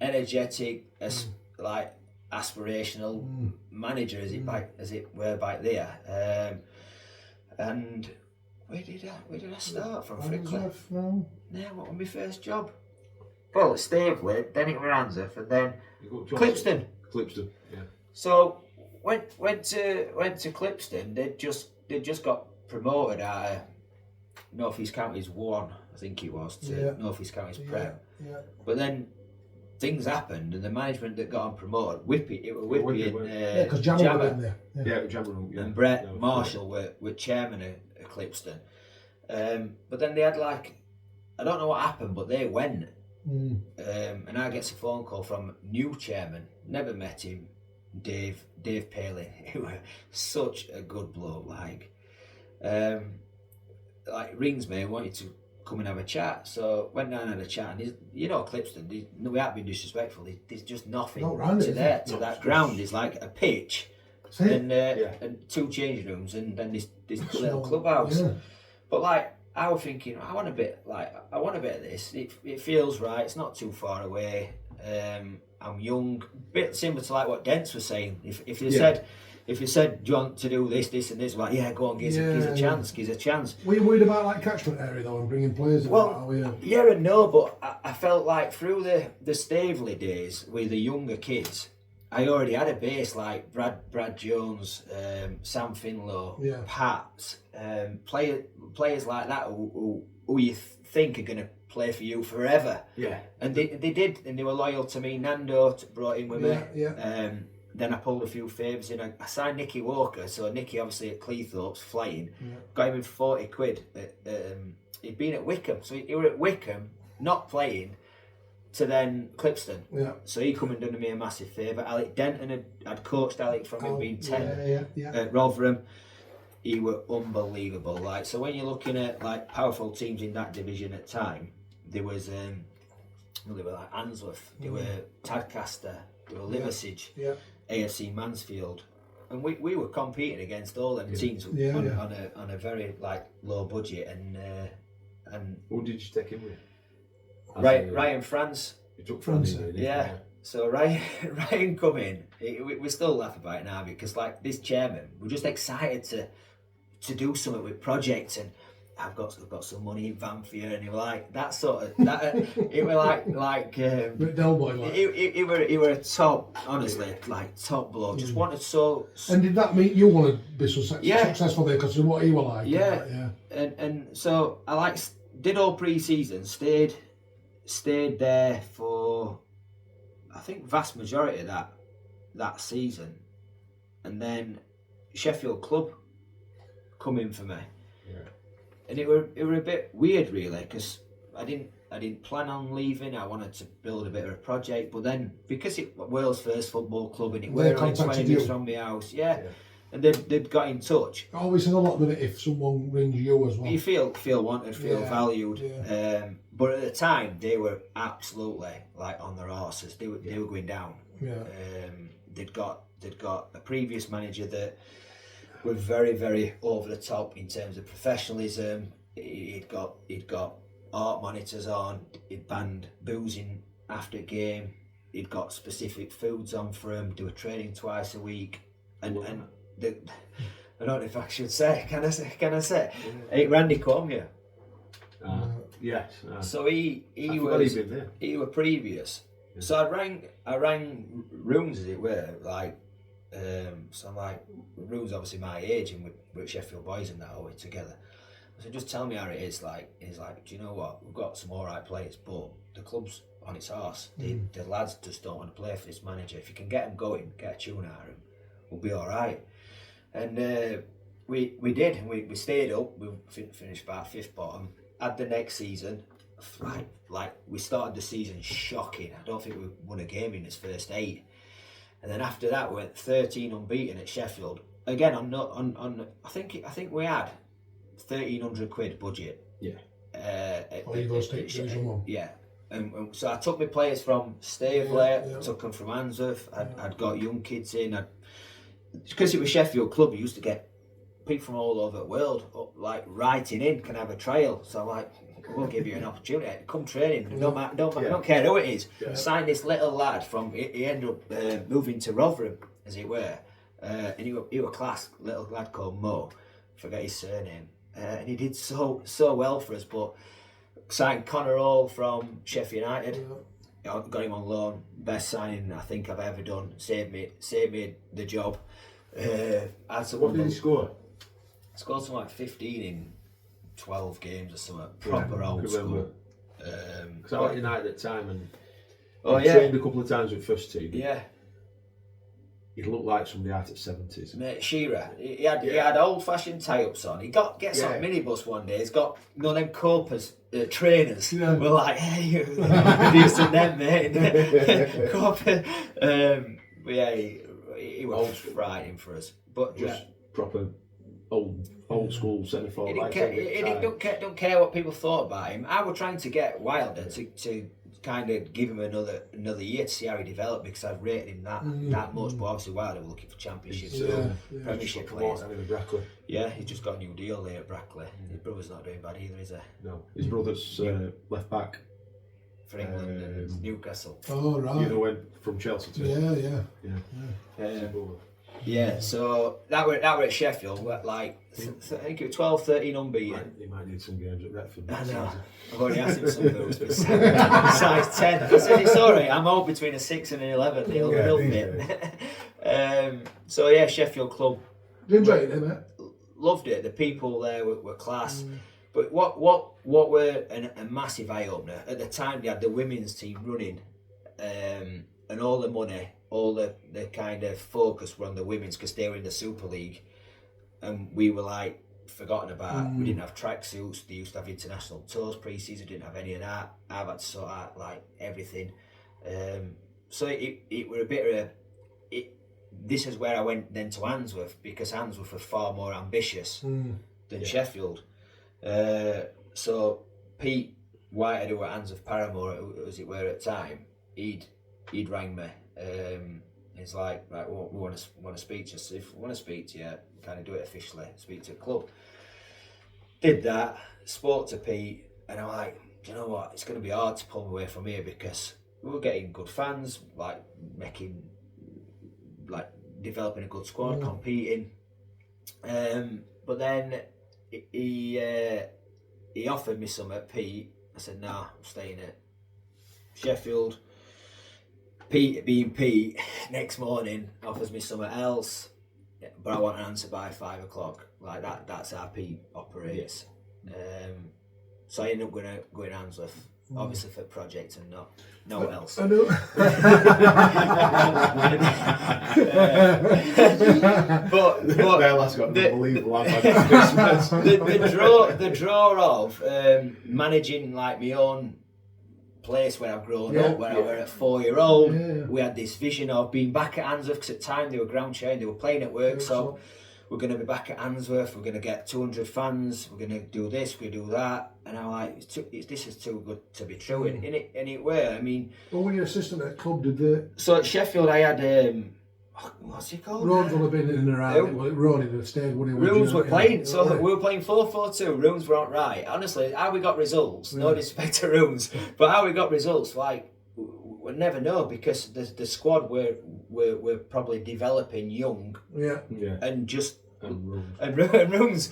energetic, like aspirational manager, as it were back there. And where did I start from? Frickley. Yeah, what was my first job? Well, at Staveley, then it was Answorth, and then Clipston. Clipston, yeah. So went to Clipston. They'd just got promoted out of North East Counties 1, I think it was, to North East Counties Prem. But then things happened, and the management that got on promoted, Whippy and because Jammer were in there. Jammer and Brett Marshall were chairman of Clipston. But then they had like, I don't know what happened, but they went. And I get a phone call from new chairman, never met him, Dave Paley, who was such a good bloke, rings me and wanted to come and have a chat. So went down and had a chat, and Clipston, we haven't been disrespectful, there's just nothing to that ground. It's like a pitch and 2 changing rooms and then this little clubhouse. But like, I was thinking, I want a bit of this. It feels right. It's not too far away. I'm young. Bit similar to like what Dents was saying. If you said, do you want to do this and this? Like, yeah, go on, give us a chance. Were you worried about like catchment area though and bringing players in? Yeah and no, but I felt like through the Staveley days with the younger kids, I already had a base like Brad Jones, Sam Finlow, Pat, players like that who you think are going to play for you forever. And they did, and they were loyal to me. Nando brought in with me. Then I pulled a few favours in. I signed Nicky Walker, so Nicky obviously at Cleethorpes flying, got him in 40 quid. He'd been at Wickham, so he were at Wickham, not playing, to then Clipston. Yeah. So he come and done me a massive favour. Alec Denton had coached Alec from him being 10 at Rotherham. He were unbelievable. Like, so when you're looking at like powerful teams in that division at time, there was they were like Answorth, they were Tadcaster, they were Liversidge, AFC Mansfield, and we were competing against all them teams on a very like low budget and who did you take him with? Ryan France. You took France, yeah. So Ryan come in. We still laugh about it now because like this chairman, we're just excited to do something with projects, and I've got some money in van for you, and he was like that sort of that. It was like Del Boy, like. He were a top, honestly, like top bloke. Just wanted so. And did that mean you want to be so successful there because of what he was like? Yeah. And so I did all pre-season, stayed there for I think vast majority of that season, and then Sheffield Club come in for me, and it were a bit weird really because I didn't plan on leaving. I wanted to build a bit of a project, but then because it world's first football club and it were only 20 minutes from my house, and they'd got in touch. I always said a lot with it if someone rings you as well. You feel wanted, feel valued. Yeah. But at the time they were absolutely like on their arses. They were going down. Yeah. They'd got a previous manager that were very, very over the top in terms of professionalism. He'd got art monitors on. He'd banned boozing after game. He'd got specific foods on for him. They were training twice a week, I don't know if I should say. Can I say? Yeah. Randy Cormier. Yes. So he were previous. Yeah. So I rang rooms as it were, like so I'm like rooms obviously my age and we're Sheffield boys and that all together. So just tell me how it is. Like he's like, do you know what? We've got some alright players, but the club's on its arse. The lads just don't want to play for this manager. If you can get them going, get a tune out of them, we'll be alright. And we did. We stayed up. We finished about 5th bottom. Had the next season, like we started the season shocking. I don't think we won a game in its first 8, and then after that we went 13 unbeaten at Sheffield. Again, on I think we had £1,300 budget. Yeah. Yeah. And so I took my players from Staveley, took them from Answorth. I'd got young kids in. Because it was Sheffield Club, we used to get people from all over the world like writing in, can I have a trial? So I'm like, we'll give you an opportunity, come training, don't care who it is. Signed this little lad from, he ended up moving to Rotherham as it were, and he were class, little lad called Mo, forget his surname, and he did so well for us. But signed Connor Hall from Sheffield United, got him on loan, best signing I think I've ever done, saved me the job. What did he score? Scored something like 15 in 12 games or something. Proper old school. Because I was at United at the time and trained a couple of times with first team. Yeah. He looked like somebody out of the 70s. Mate, Shearer. He had old fashioned tie-ups on. He gets on a minibus one day. He's got them Copas trainers. Yeah. We're like, hey, you're using them, mate. Copa. But yeah, he was frightening for us. But just proper old school centre forward. He don't care what people thought about him. I was trying to get Wilder to kind of give him another year to see how he developed, because I've rated him that much. But obviously Wilder were looking for championships, Premiership players. Yeah, he's just got a new deal there at Brackley. His brother's not doing bad either, is he? No, his brother's left back for England and Newcastle. Oh right. You know, went from Chelsea to yeah, so that were at Sheffield. Like I think it was 12, 13 unbeaten. He might need some games at Retford. I know. I've already asked him some boots, but size 10. I said it's alright. I'm all between a 6 and an 11. He'll fit. So yeah, Sheffield Club. Did you enjoy it, mate? Loved it. The people there were class. But what were a massive eye opener at the time? They had the women's team running, and all the money, all the kind of focus were on the women's because they were in the Super League, and we were like forgotten about. We didn't have tracksuits. They used to have international tours pre-season. Didn't have any of that. I've had to sort out like everything. So it were a bit of a. This is where I went then to Handsworth, because Handsworth were far more ambitious than Sheffield. So Pete White, who were at Handsworth Paramore as it were at the time, he'd rang me. He's like, right, we want to speak to you. So if we want to speak to you, kind of do it officially, speak to the club. Did that, spoke to Pete, and I'm like, do you know what? It's going to be hard to pull me away from here, because we were getting good fans, like developing a good squad, competing. But then he offered me some at Pete. I said, nah, I'm staying at Sheffield. Pete, being Pete, next morning offers me something else, but I want an answer by 5 o'clock. Like that's how Pete operates. So I ended up going Handsworth, obviously for project and no else. I know. but Bella's got an unbelievable Christmas. the draw of managing like my own place where I've grown up, where I were a 4-year-old. We had this vision of being back at Handsworth, because at the time they were ground chain, they were playing at work, so we're going to be back at Handsworth, we're going to get 200 fans, we're going to do this, we're going to do that. And I'm like, this is too good to be true. And it were, I mean... Well, when you're assistant at club, did they... So at Sheffield I had... what's it called? Roads will have been in and around. Road in the stayed. Rooms were playing, so we were playing 4-4-2. Rooms weren't right. Honestly, how we got results, no disrespect to Rooms, but how we got results, like, we'll never know, because the squad were probably developing young. And just... And Rooms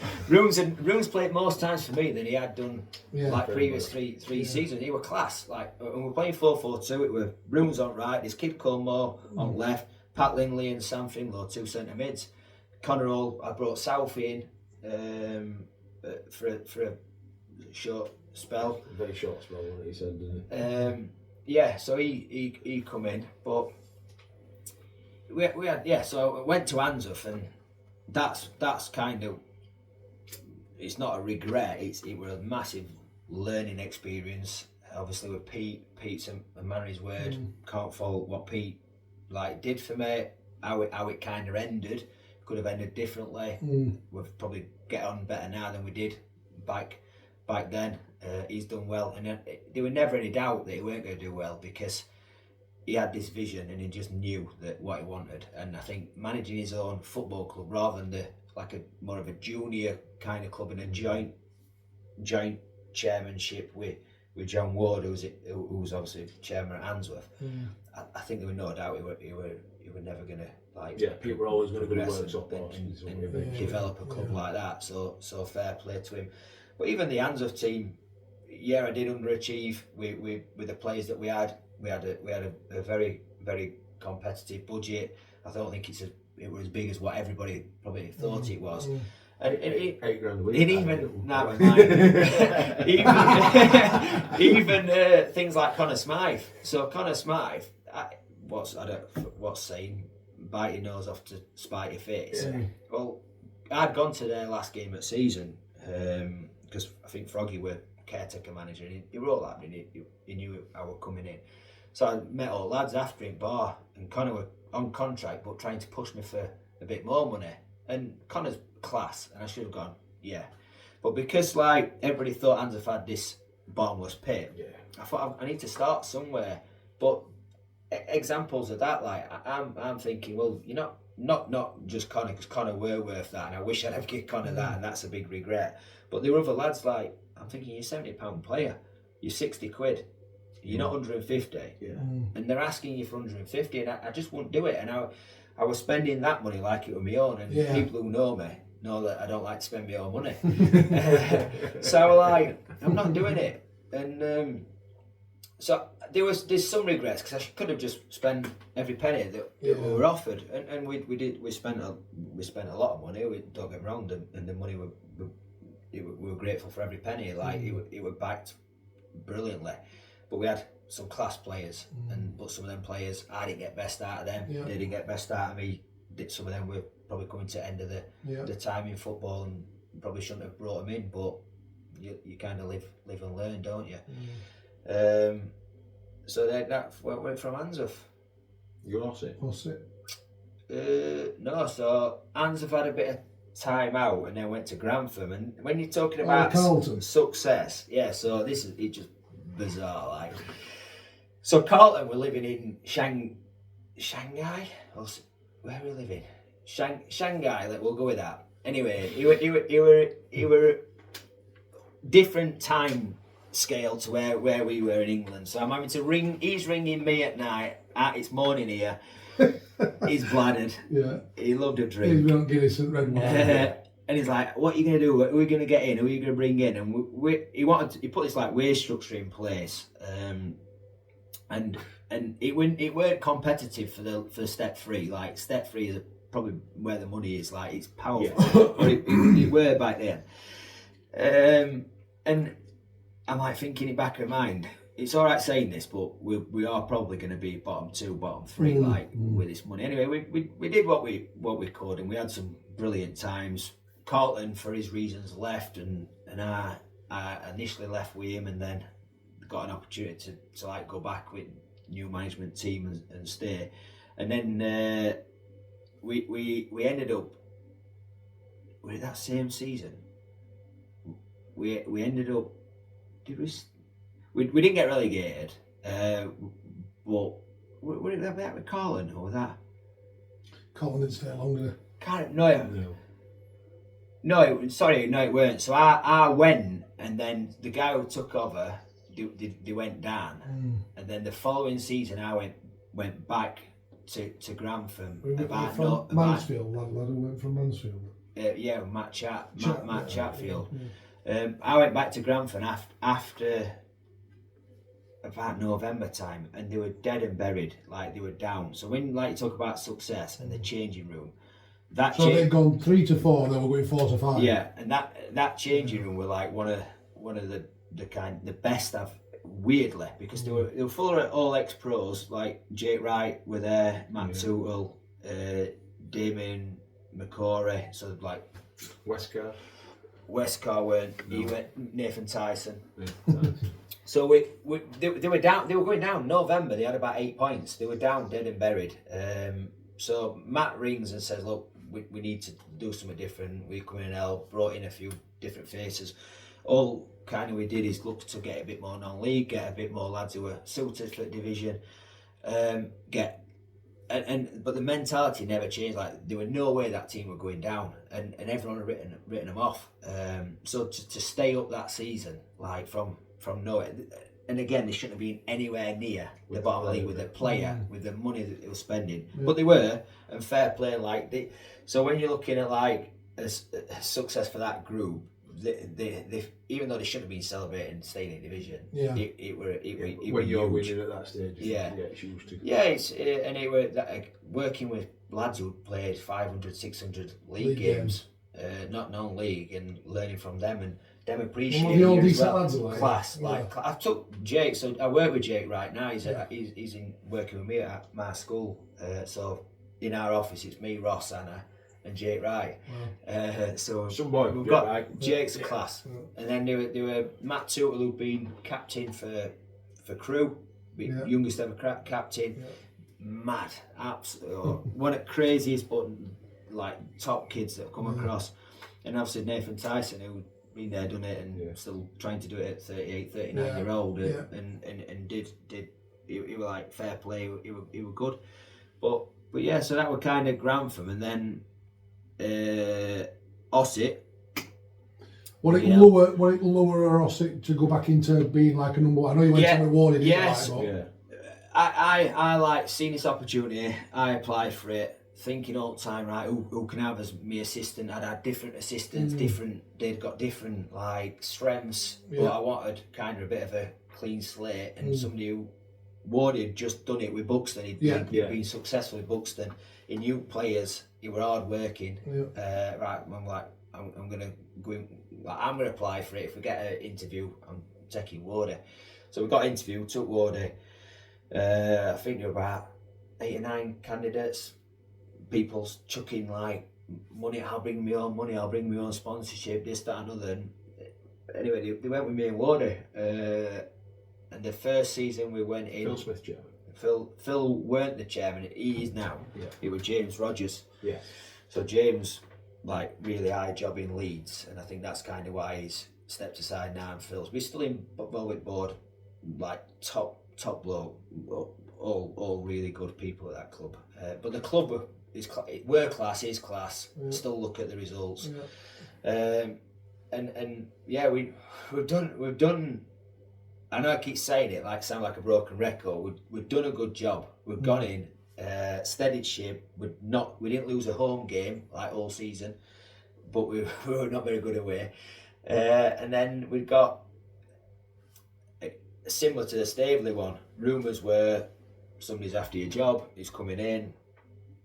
played most times for me than he had done like previous three seasons. He were class. Like, and we were playing 4-4-2. It were Rooms on right, this kid Colmore on left, Pat Lindley and Sam Finlow, 2 centre mids. Connor Hall, I brought Southie in for a short spell. A very short spell, what he said, didn't he? So he come in, but we had So I went to Handsworth, and that's kind of, it's not a regret. It was a massive learning experience. Obviously with Pete's a man of his word. Can't fault what Pete did for me. How it kind of ended. Could have ended differently. We've probably get on better now than we did back then. He's done well, and there was never any doubt that he weren't going to do well, because he had this vision and he just knew that what he wanted. And I think managing his own football club rather than more of a junior kind of club and a joint chairmanship with John Ward, who was obviously chairman at Handsworth. I think there was no doubt he were never going to people were always going to go to workshop and develop a club like that. So fair play to him. But even the Handsworth team, I did underachieve with the players that we had. We had a very, very competitive budget. I don't think it was as big as what everybody probably thought it was. And $8 grand a week. Even things like Connor Smythe. So Connor Smythe, what's saying, bite your nose off to spite your face. Well, I'd gone to their last game of season because I think Froggy were caretaker manager, and he wrote that, and he knew I were coming in. So I met all the lads after in bar, and Connor were on contract but trying to push me for a bit more money. And Connor's class, and I should have gone, But because everybody thought Handsworth had this bottomless pit, I thought I need to start somewhere. But examples of that, I'm thinking, well, not just Connor, because Connor were worth that, and I wish I'd have given Connor that, and that's a big regret. But there were other lads I'm thinking, you're £70 player, you're 60 quid. You're not 150, and they're asking you for 150, and I just wouldn't do it. And I was spending that money like it was my own, and people who know me know that I don't like to spend my own money. So I'm not doing it. And so there's some regrets, because I could have just spent every penny that we were offered, and we spent a lot of money. Don't get me wrong, and the money we were grateful for every penny. It were backed brilliantly. But we had some class players, but some of them players, I didn't get best out of them. They didn't get best out of me. Some of them were probably coming to the end of the time in football, and probably shouldn't have brought him in, but you kind of live and learn, don't you? So that went from Answorth. You lost it. No, so Answorth had a bit of time out and then went to Grantham. And when you're talking about success, so this is just bizarre. Like, so Carlton were living in Shanghai. Where are we living? Shanghai. Like, we'll go with that. Anyway, he were different time scale to where we were in England. So I'm having to ring. He's ringing me at night. It's morning here. He's bladdered. Yeah. He loved a drink. He's not Guinness and red wine. And he's like, "What are you going to do? Who are we going to get in? Who are you going to bring in?" And he put this like wage structure in place, and it weren't competitive for step 3. Like step 3 is probably where the money is. Like it's powerful, but it were back then. And I'm like thinking it back in mind. It's all right saying this, but we are probably going to be bottom 2, bottom 3, with this money. Anyway, we did what we could, and we had some brilliant times. Carlton, for his reasons, left, and I initially left with him, and then got an opportunity to like go back with new management team and stay. And then we ended up with that same season. We ended up. Did we didn't get relegated, but were it that with Carlton or that? Carlton didn't stay long, did it? No, it weren't. So I went, and then the guy who took over, they went down, and then the following season I went back to Grantham. Mansfield, lad who went from Mansfield. Matt Chatfield. Yeah. I went back to Grantham after about November time, and they were dead and buried, like they were down. So when you talk about success and the changing room, they'd gone 3 to 4, they were going 4 to 5. Yeah, and that changing room were like one of the best I've, weirdly, because they were full of all ex-pros, like Jake Wright were there, Matt Tootle, Damien McCory, so like Westcar weren't. He went Nathan Tyson. So they were down. They were going down. November, they had about 8 points. They were down, dead and buried. So Matt rings and says, "Look, we need to do something different. We come in and help." Brought in a few different faces. All kind of we did is look to get a bit more non-league, get a bit more lads who were suited for the division. But the mentality never changed. Like there were no way that team were going down, and everyone had written them off. So to stay up that season, like from nowhere, and again they shouldn't have been anywhere near the bottom of the league with the player, with the money that they were spending, but they were, and fair play. So when you're looking at like a success for that group, they even though they shouldn't have been celebrating staying in division, when you're winning at that stage, it's used to. And it were working with lads who played 500, 600 league games, not non-league, and learning from them and them appreciating the old you as decent well. lads are Class. I took Jake, so I work with Jake right now. He's in working with me at my school. So in our office, it's me, Ross, Anna, and Jake Wright. So we've got Jake's a class, and then there were Matt Tootle who'd been captain for Crew, youngest ever captain. Mad, absolutely one of the craziest, but like top kids that have come across, and obviously Nathan Tyson who been there, done it, and still trying to do it at 38, 39 year old, and did he were like fair play, he were good, but so that were kind of Grantham, and then Ossett. Will it lower Ossett to go back into being like a number one? I know you went to rewarded. Yes. I like seeing this opportunity. I applied for it, thinking all the time, right? Who can have as my assistant? I'd had different assistants, they'd got different like strengths, but I wanted kind of a bit of a clean slate, and somebody who Wardy had just done it with Buxton. He'd been successful with Buxton. He knew players. He were hard working. Right, I'm like, I'm gonna go in, like, I'm gonna apply for it. If we get an interview, I'm taking Wardy. So we got an interview, took Wardy. I think there were about 8 or 9 candidates. People chucking like money, I'll bring my own money, I'll bring my own sponsorship, this, that and other. And anyway, they went with me and Wardy. And the first season we went in... Phil Smith chairman. Phil weren't the chairman, he is now. Yeah. It was James Rogers. Yeah. So James, like, really high job in Leeds, and I think that's kind of why he's stepped aside now and Phil's. We're still in Velvet Board, like top bloke, all really good people at that club. But the club is we're class, is class. Still look at the results. And yeah, we've done. I know I keep saying it, like sound like a broken record. We've done a good job. We've gone in, steadied ship. We didn't lose a home game like all season, but we were not very good away. And then we've got similar to the Staveley one. Rumours were somebody's after your job. He's coming in.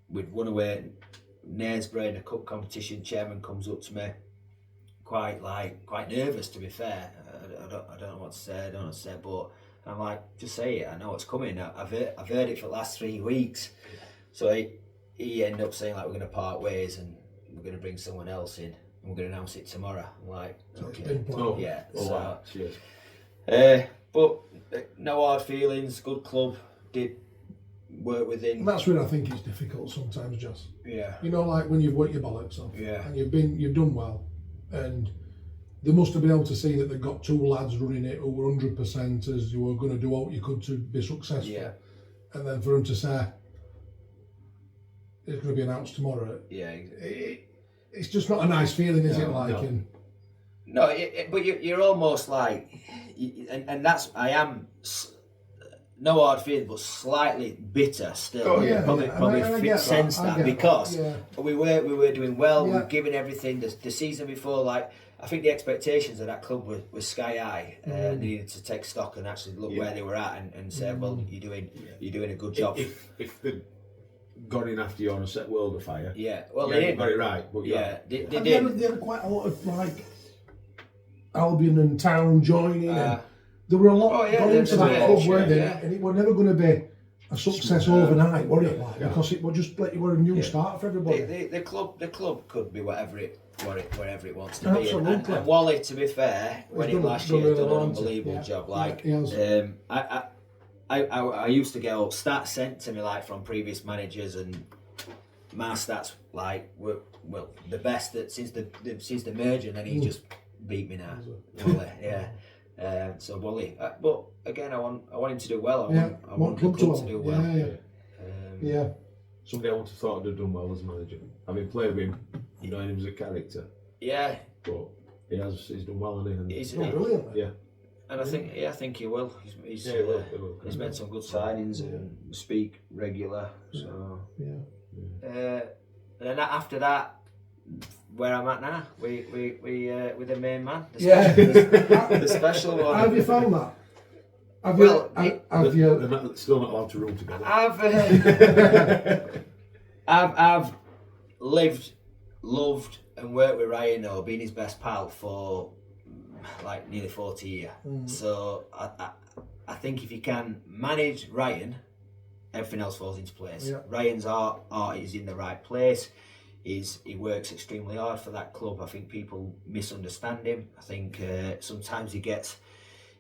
We'd won away at Knaresborough in a cup competition. Chairman comes up to me, quite nervous, to be fair. I don't know what to say. But I'm like, just say it. I know what's coming. I've heard it for the last 3 weeks. So he ended up saying, like, we're going to part ways and we're going to bring someone else in and we're going to announce it tomorrow. I'm like, okay, yeah. Wow. Cheers. But no hard feelings. Good club. Did work within. That's where I think it's difficult sometimes, Jas. Yeah. You know, like when you've worked your bollocks off. Yeah. And you've done well, and they must have been able to see that they've got 2 lads running it who were 100%ers, who were going to do all you could to be successful. Yeah. And then for them to say it's going to be announced tomorrow. Yeah. It's just not a nice feeling, is it? Like, no. But you're almost like, and that's I am. No hard feeling, but slightly bitter still. Oh, yeah, Probably sense that because we were doing well. Yeah. We were giving everything. The season before, like, I think the expectations of that club were sky high. They needed to take stock and actually look where they were at and say, well, you're doing a good job. If they'd gone in after you on a set world afire, well, they did. got it right. But they did. They had quite a lot of, like, Albion and Town joining. And there were a lot going into that club, weren't there? And it was never going to be a success overnight, were it? Like, because it was just like you were a new start for everybody. The club could be wherever it wants to Absolutely. be. And Wally, to be fair, when he last year done an unbelievable job. Like, I used to get all stats sent to me, like, from previous managers, and my stats like were the best that since the merger, and then he just beat me now. Wally, so Wally, but again, I want him to do well. I want the club to do well. Somebody I would have thought I'd have done well as manager. Having played with him, knowing him as a character. Yeah. But he's done well, hasn't he? He's brilliant. Yeah. And I think he will. He's made some good signings and speak regular. So and then after that, where I'm at now, we with the main man, the special one. How have you found that? They're still not allowed to room together. I've lived, loved, and worked with Ryan, or been his best pal for like nearly 40 years. So I think if you can manage Ryan, everything else falls into place. Ryan's art is in the right place. He works extremely hard for that club. I think people misunderstand him. I think sometimes he gets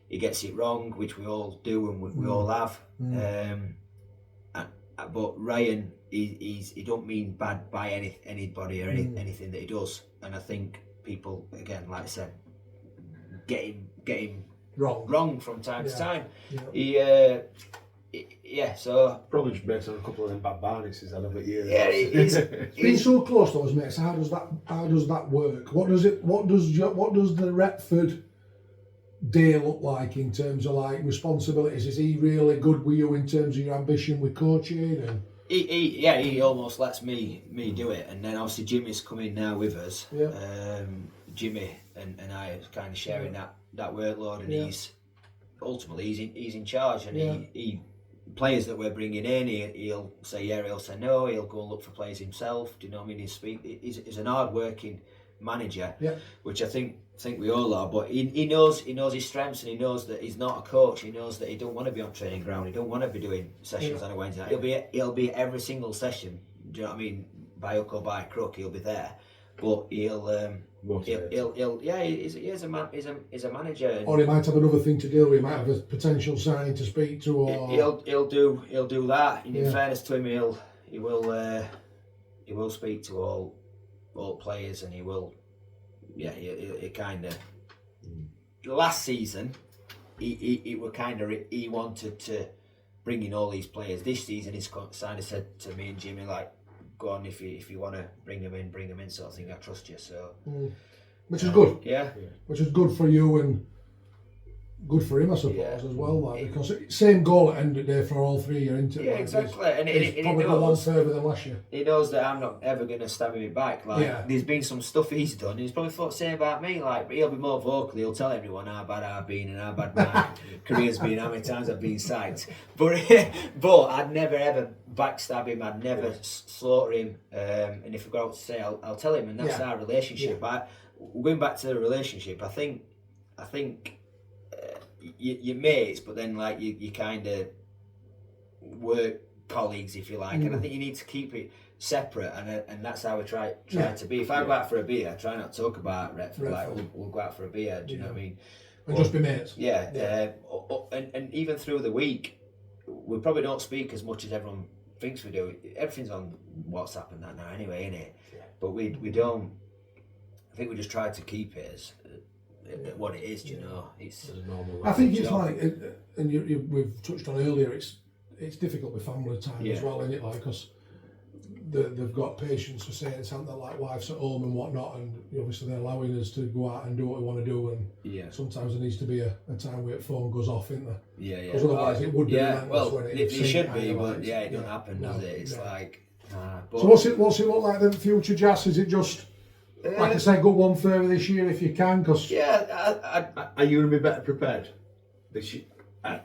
it wrong, which we all do and we all have. But Ryan, he don't mean bad by anybody or anything that he does. And I think people, again, like I said, get him wrong from time to time. So probably just based on a couple of them bad barney he's had over years. Yeah, he's been so close to us, mates. How does that work? What does the Retford day look like in terms of, like, responsibilities? Is he really good with you in terms of your ambition with coaching? And he almost lets me do it, and then obviously Jimmy's coming now with us. Jimmy and I are kind of sharing that workload, and he's in charge, and he players that we're bringing in, he'll say he'll say no, he'll go and look for players himself. Do you know what I mean? He's an hard working manager, which I think we all are. But he knows his strengths, and he knows that he's not a coach. He knows that he don't want to be on training ground. He don't want to be doing sessions on a Wednesday night. He'll be at every single session. Do you know what I mean? by hook or by crook, he'll be there. But he'll yeah, he's a man, he's a manager. And or he might have another thing to deal with. He might have a potential signing to speak to, or he'll do that. And in fairness to him, he will speak to all players, and he will. Yeah, he kind of. Last season, he were kind of he wanted to bring in all these players. This season, he's kind of said to me and Jimmy, like, go on, if you want to bring them in, sort of thing. I trust you. So, which is good. Yeah. Which is good for you and good for him, I suppose, as well. Like, because same goal at the end of the day for all three. Into yeah, exactly. And he's probably got one further than last year. He knows that I'm not ever going to stab him back. Like, there's been some stuff he's done. He's probably thought the same about me. Like, but he'll be more vocal. He'll tell everyone how bad I've been and how bad my career's been, how many times I've been sacked. But I'd never ever backstab him. I'd never slaughter him. And if I go out to say, I'll tell him, and that's our relationship. But going back to the relationship, I think. You're mates, but then like you kind of work colleagues, if you like, and I think you need to keep it separate, and that's how we try to be. If I go out for a beer, I try not to talk about Retford. Like we'll go out for a beer. Do you know what I mean? And just be mates. Yeah. And even through the week, we probably don't speak as much as everyone thinks we do. Everything's on WhatsApp and that now, anyway, innit? Yeah. But we don't. I think we just try to keep it as. What it is, you know, it's normal. I think it's job. Like, and we've touched on earlier. It's difficult with family time as well, isn't it? Like, because they've got patients for saying something like wives at home and whatnot, and obviously they're allowing us to go out and do what we want to do, and sometimes there needs to be a time where the phone goes off, isn't there? Yeah. Because otherwise it would be well, when it should be, but it doesn't happen, does it? It's like. So what's it look like in the future, Jas? Is it just? Like I say, go one further this year if you can, because are you going to be better prepared this year?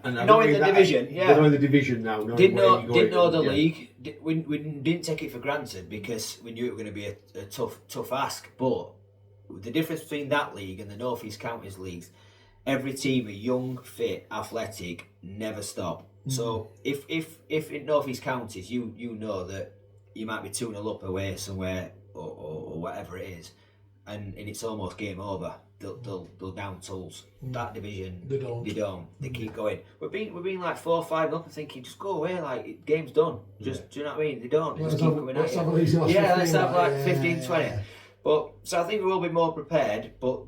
Knowing the division, knowing the division now. Didn't know the league. We didn't take it for granted because we knew it was going to be a tough ask. But the difference between that league and the North East Counties leagues, every team are young, fit, athletic, never stop. So if in North East Counties you know that you might be 2-0 up away somewhere. Or whatever it is, and it's almost game over. They'll down tools. That division, they don't. They keep going. We're being like 4-5 up and thinking, just go away. Like game's done. Just do you know what I mean? They don't. They just keep coming at you. Let's have like 15-20. But so I think we will be more prepared. But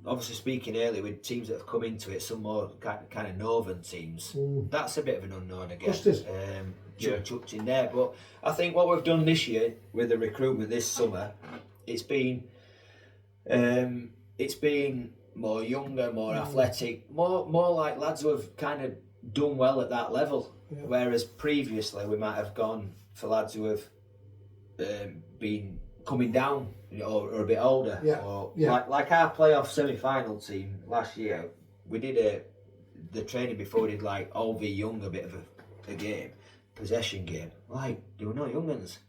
obviously speaking earlier with teams that have come into it, some more kind of northern teams. That's a bit of an unknown again. Chucked in there, but I think what we've done this year with the recruitment this summer, it's been more younger, more athletic, more like lads who have kind of done well at that level. Whereas previously we might have gone for lads who have been coming down, or a bit older. Like our playoff semi-final team last year, we did the training before we did like all the young, a bit of a game. Possession game, like there were no young ones.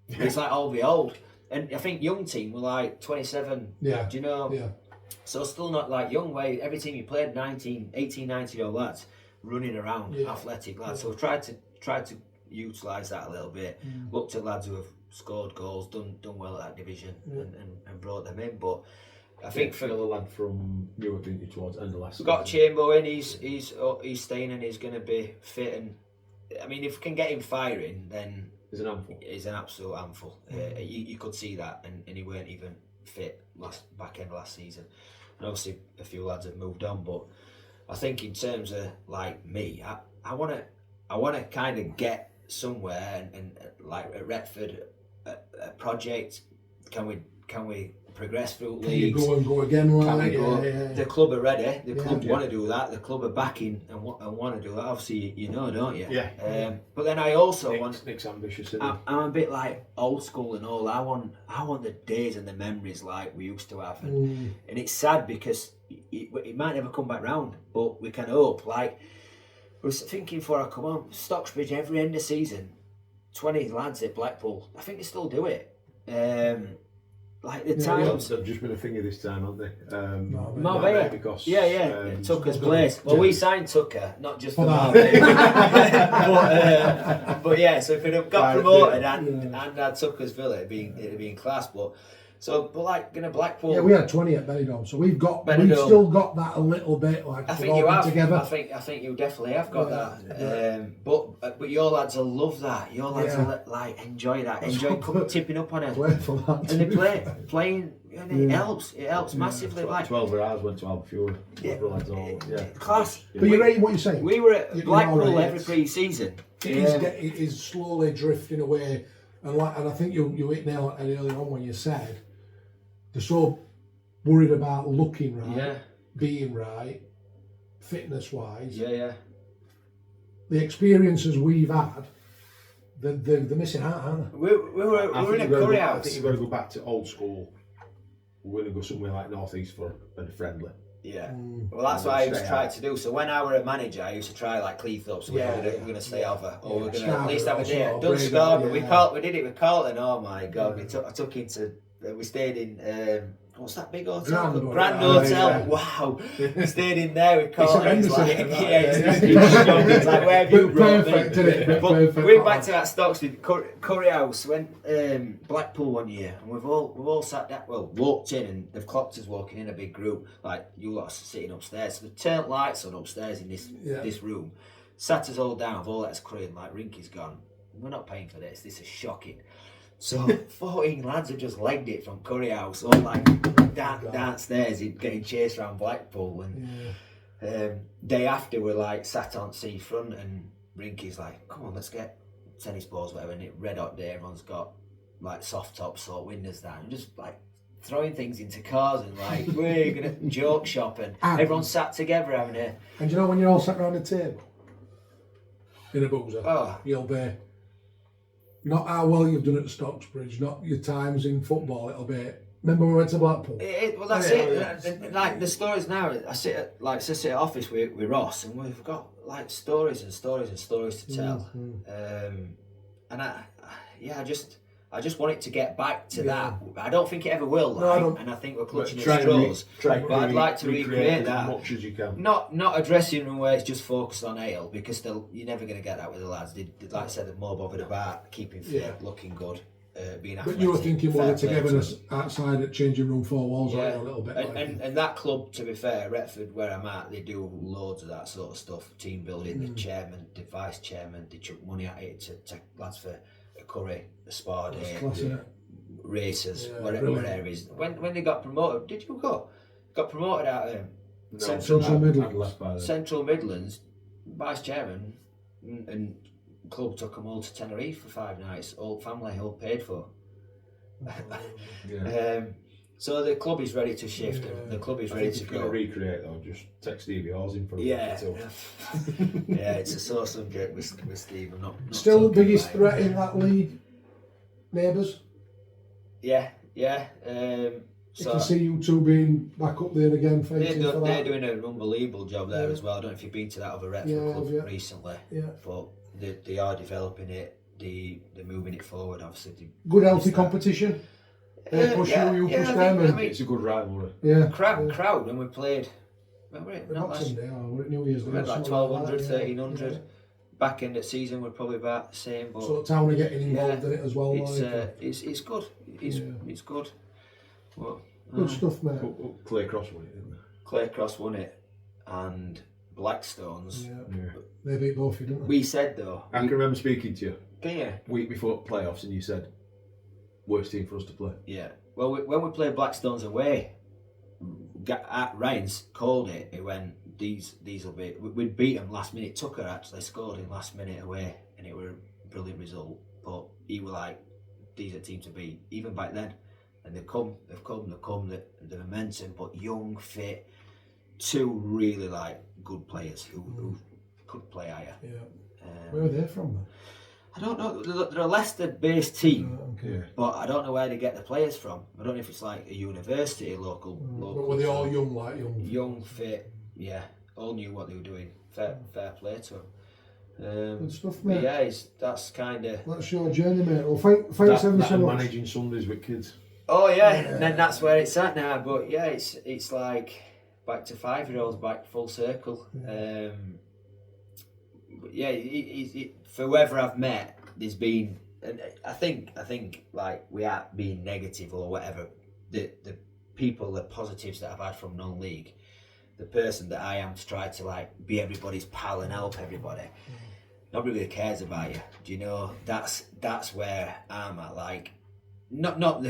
It's like all the old, and I think young team were like 27. Do you know? So still not like young. Way every team you played 18, 19 old lads running around, athletic lads. So we tried to utilise that a little bit. Looked at lads who have scored goals, done well at that division, and brought them in. But I think for another lad from Newark towards end of last. We've got Chambo in. He's staying and he's going to be fit and. I mean, if we can get him firing, then he's an handful. He's an absolute handful. You could see that, and he weren't even fit back end last season. And obviously, a few lads have moved on. But I think in terms of like me, I want to kind of get somewhere, and like at Retford, a project. Can we progress through leagues? Can you go again? The club are ready. The club want to do that. The club are backing and want to do that. Obviously, you know, don't you? But then I also want. Nick's ambitious. I'm a bit like old school and all. I want the days and the memories like we used to have, and it's sad because it might never come back round. But we can hope. Like I was thinking before I come on, Stocksbridge every end of season, 20 lads at Blackpool. I think they still do it. like the Yeah, times. They've just been a thingy this time, haven't they? Marbella. Because Tucker's place. Well, we signed Tucker, not just for that. Marbella. but yeah, so if it had got promoted and had Tucker's Villa, it'd been class. But like in a Blackpool. Yeah, we had 20 at Benidorm, so we've still got that a little bit. Like I think you have. Together. I think you definitely have got that. Yeah. But your lads will love that. Your lads will like enjoy that. Enjoy tipping up on it. For that. And they playing. And it helps. It helps massively. Like 12 hours went to Albufeira. Class. But you're right in what you're saying. We were at Blackpool every pre-season. It is slowly drifting away, and I think you hit nail on it earlier on when you said they're so worried about looking right, being right, fitness wise. Yeah. The experiences we've had, they're missing out, aren't they? We were in a curry house. I think you've got to go back to old school. We're going to go somewhere like North East for a friendly. Yeah. Well, that's what I used to try to do. So when I were a manager, I used to try like Cleethorpes. So we're going to stay over, or we're going to at least have a day. Done Scarborough. We did it with Carlton. Oh my God! I took into. We stayed in. What's that big hotel? Grand Hotel. Yeah. Wow. We stayed in there with Carlton. It's like, where have you brought me? But going back to that Stockstead Curry House, went Blackpool one year, and we've all sat down. Well, walked in, and they've clocked us walking in a big group. Like you lot are sitting upstairs. So they've turned lights on upstairs in this room. Sat us all down. I've all let us curry, and like Rinky's gone. We're not paying for this. This is shocking. So 14 lads have just legged it from Curry House, all like downstairs, getting chased around Blackpool. And day after, we're like sat on seafront, and Rinky's like, "Come on, let's get tennis balls, whatever." And it red hot day, everyone's got like soft tops, sort windows down, and just like throwing things into cars and like we're gonna joke shop, and everyone sat together having a. And you know when you're all sat around the table in a boozer, you'll be. Not how well you've done at Stocksbridge, not your times in football, it'll be. Remember we went to Blackpool? Well, that's it. Like the stories now, I sit at office with Ross, and we've got like stories and stories and stories to tell. And I just want it to get back to that. I don't think it ever will, and I think we're clutching at straws. But I'd like to recreate that as much as you can. Not a dressing room where it's just focused on ale, because you're never going to get that with the lads. Like I said, they're more bothered about keeping fit, looking good, being athletic. But you were thinking more of togetherness outside at changing room four walls, a little bit. And that club, to be fair, Retford, where I'm at, they do loads of that sort of stuff. Team building, the chairman, the vice chairman, they chuck money at it to lads for a curry, a spa day, races, whatever it is. When they got promoted, did you go? Got promoted out of Central Midlands, vice chairman, and club took them all to Tenerife for 5 nights, all family, all paid for. So the club is ready to shift. The club is ready to go. If you're going to recreate though, just take Stevie Hawes in for a it's a sore subject with Steve. I'm not still the biggest threat in that league. Neighbours. Yeah. So you can see you two being back up there again. They're doing an unbelievable job there as well. I don't know if you've been to that other Retford club recently, but they are developing it. They're moving it forward. Obviously, good healthy competition. They push you push them. I mean, it's a good rivalry. Crowd when we played. Remember it? Not last Day, New Year's Day. We had like 1,200, 1,300. Back end of season, we're probably about the same. But so Town are getting involved in it as well. It's good. It's good. Well, good stuff, mate. Claycross won it, didn't they? Claycross won it, and Blackstones. They beat both, didn't they? We said though. I can remember speaking to you. Yeah. Week before playoffs, and you said, "Worst team for us to play." Yeah. Well, when we played Blackstones away, Ryan's called it. He went, "These will be." We'd beat them last minute. Tucker actually scored in last minute away, and it were a brilliant result. But he were like, "These are teams to beat." Even back then. And they've come, the momentum, but young, fit, 2 really like good players who could play higher. Where are they from then? I don't know. They're a Leicester-based team, but I don't know where they get the players from. I don't know if it's like a university, local. But were they all young, Young, fit, all knew what they were doing. Fair play to them. Good stuff, mate. Yeah, that's kind of. That's your journey, mate. Well, thanks ever so much. Managing Sundays with kids. Oh yeah, and then that's where it's at now. But yeah, it's like back to 5-year-olds, back full circle. But yeah, for whoever I've met, there's been, and I think like without being negative or whatever, the people, the positives that I've had from non-league, the person that I am to try to like be everybody's pal and help everybody. Nobody really cares about you. Do you know? That's where I'm at. Like, I'm not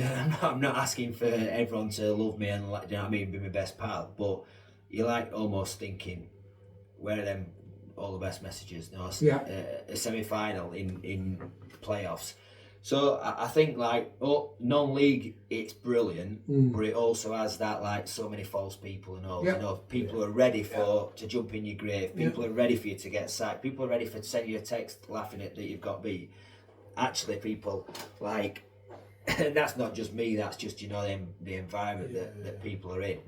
asking for everyone to love me and, like, do you know what I mean, be my best pal. But you're like almost thinking, where are them all the best messages? You know, a semi-final in playoffs. So I think like non-league, it's brilliant, but it also has that like so many false people and all. You know, people are ready to jump in your grave. People are ready for you to get sacked. People are ready to send you a text laughing at that you've got beat. Actually, people like, and that's not just me. That's just, you know, the environment that people are in.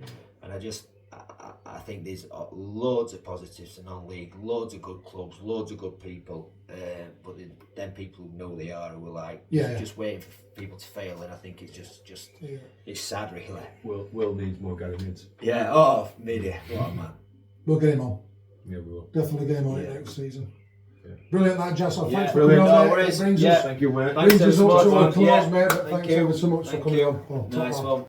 And I think there's loads of positives to non-league, loads of good clubs, loads of good people, but then people who know they are, who are like just waiting for people to fail, and I think it's just it's sad really. Will needs more Gary Mids. Yeah, oh, maybe. What a man. We'll get him on. Yeah, we will. Definitely get him on it next season. Yeah. Brilliant, that, Jas. Thanks for brilliant. coming on. No worries. It brings us, Thank you, mate. brings us up to a close, mate. But Thank thanks you ever so much for coming on. Nice one.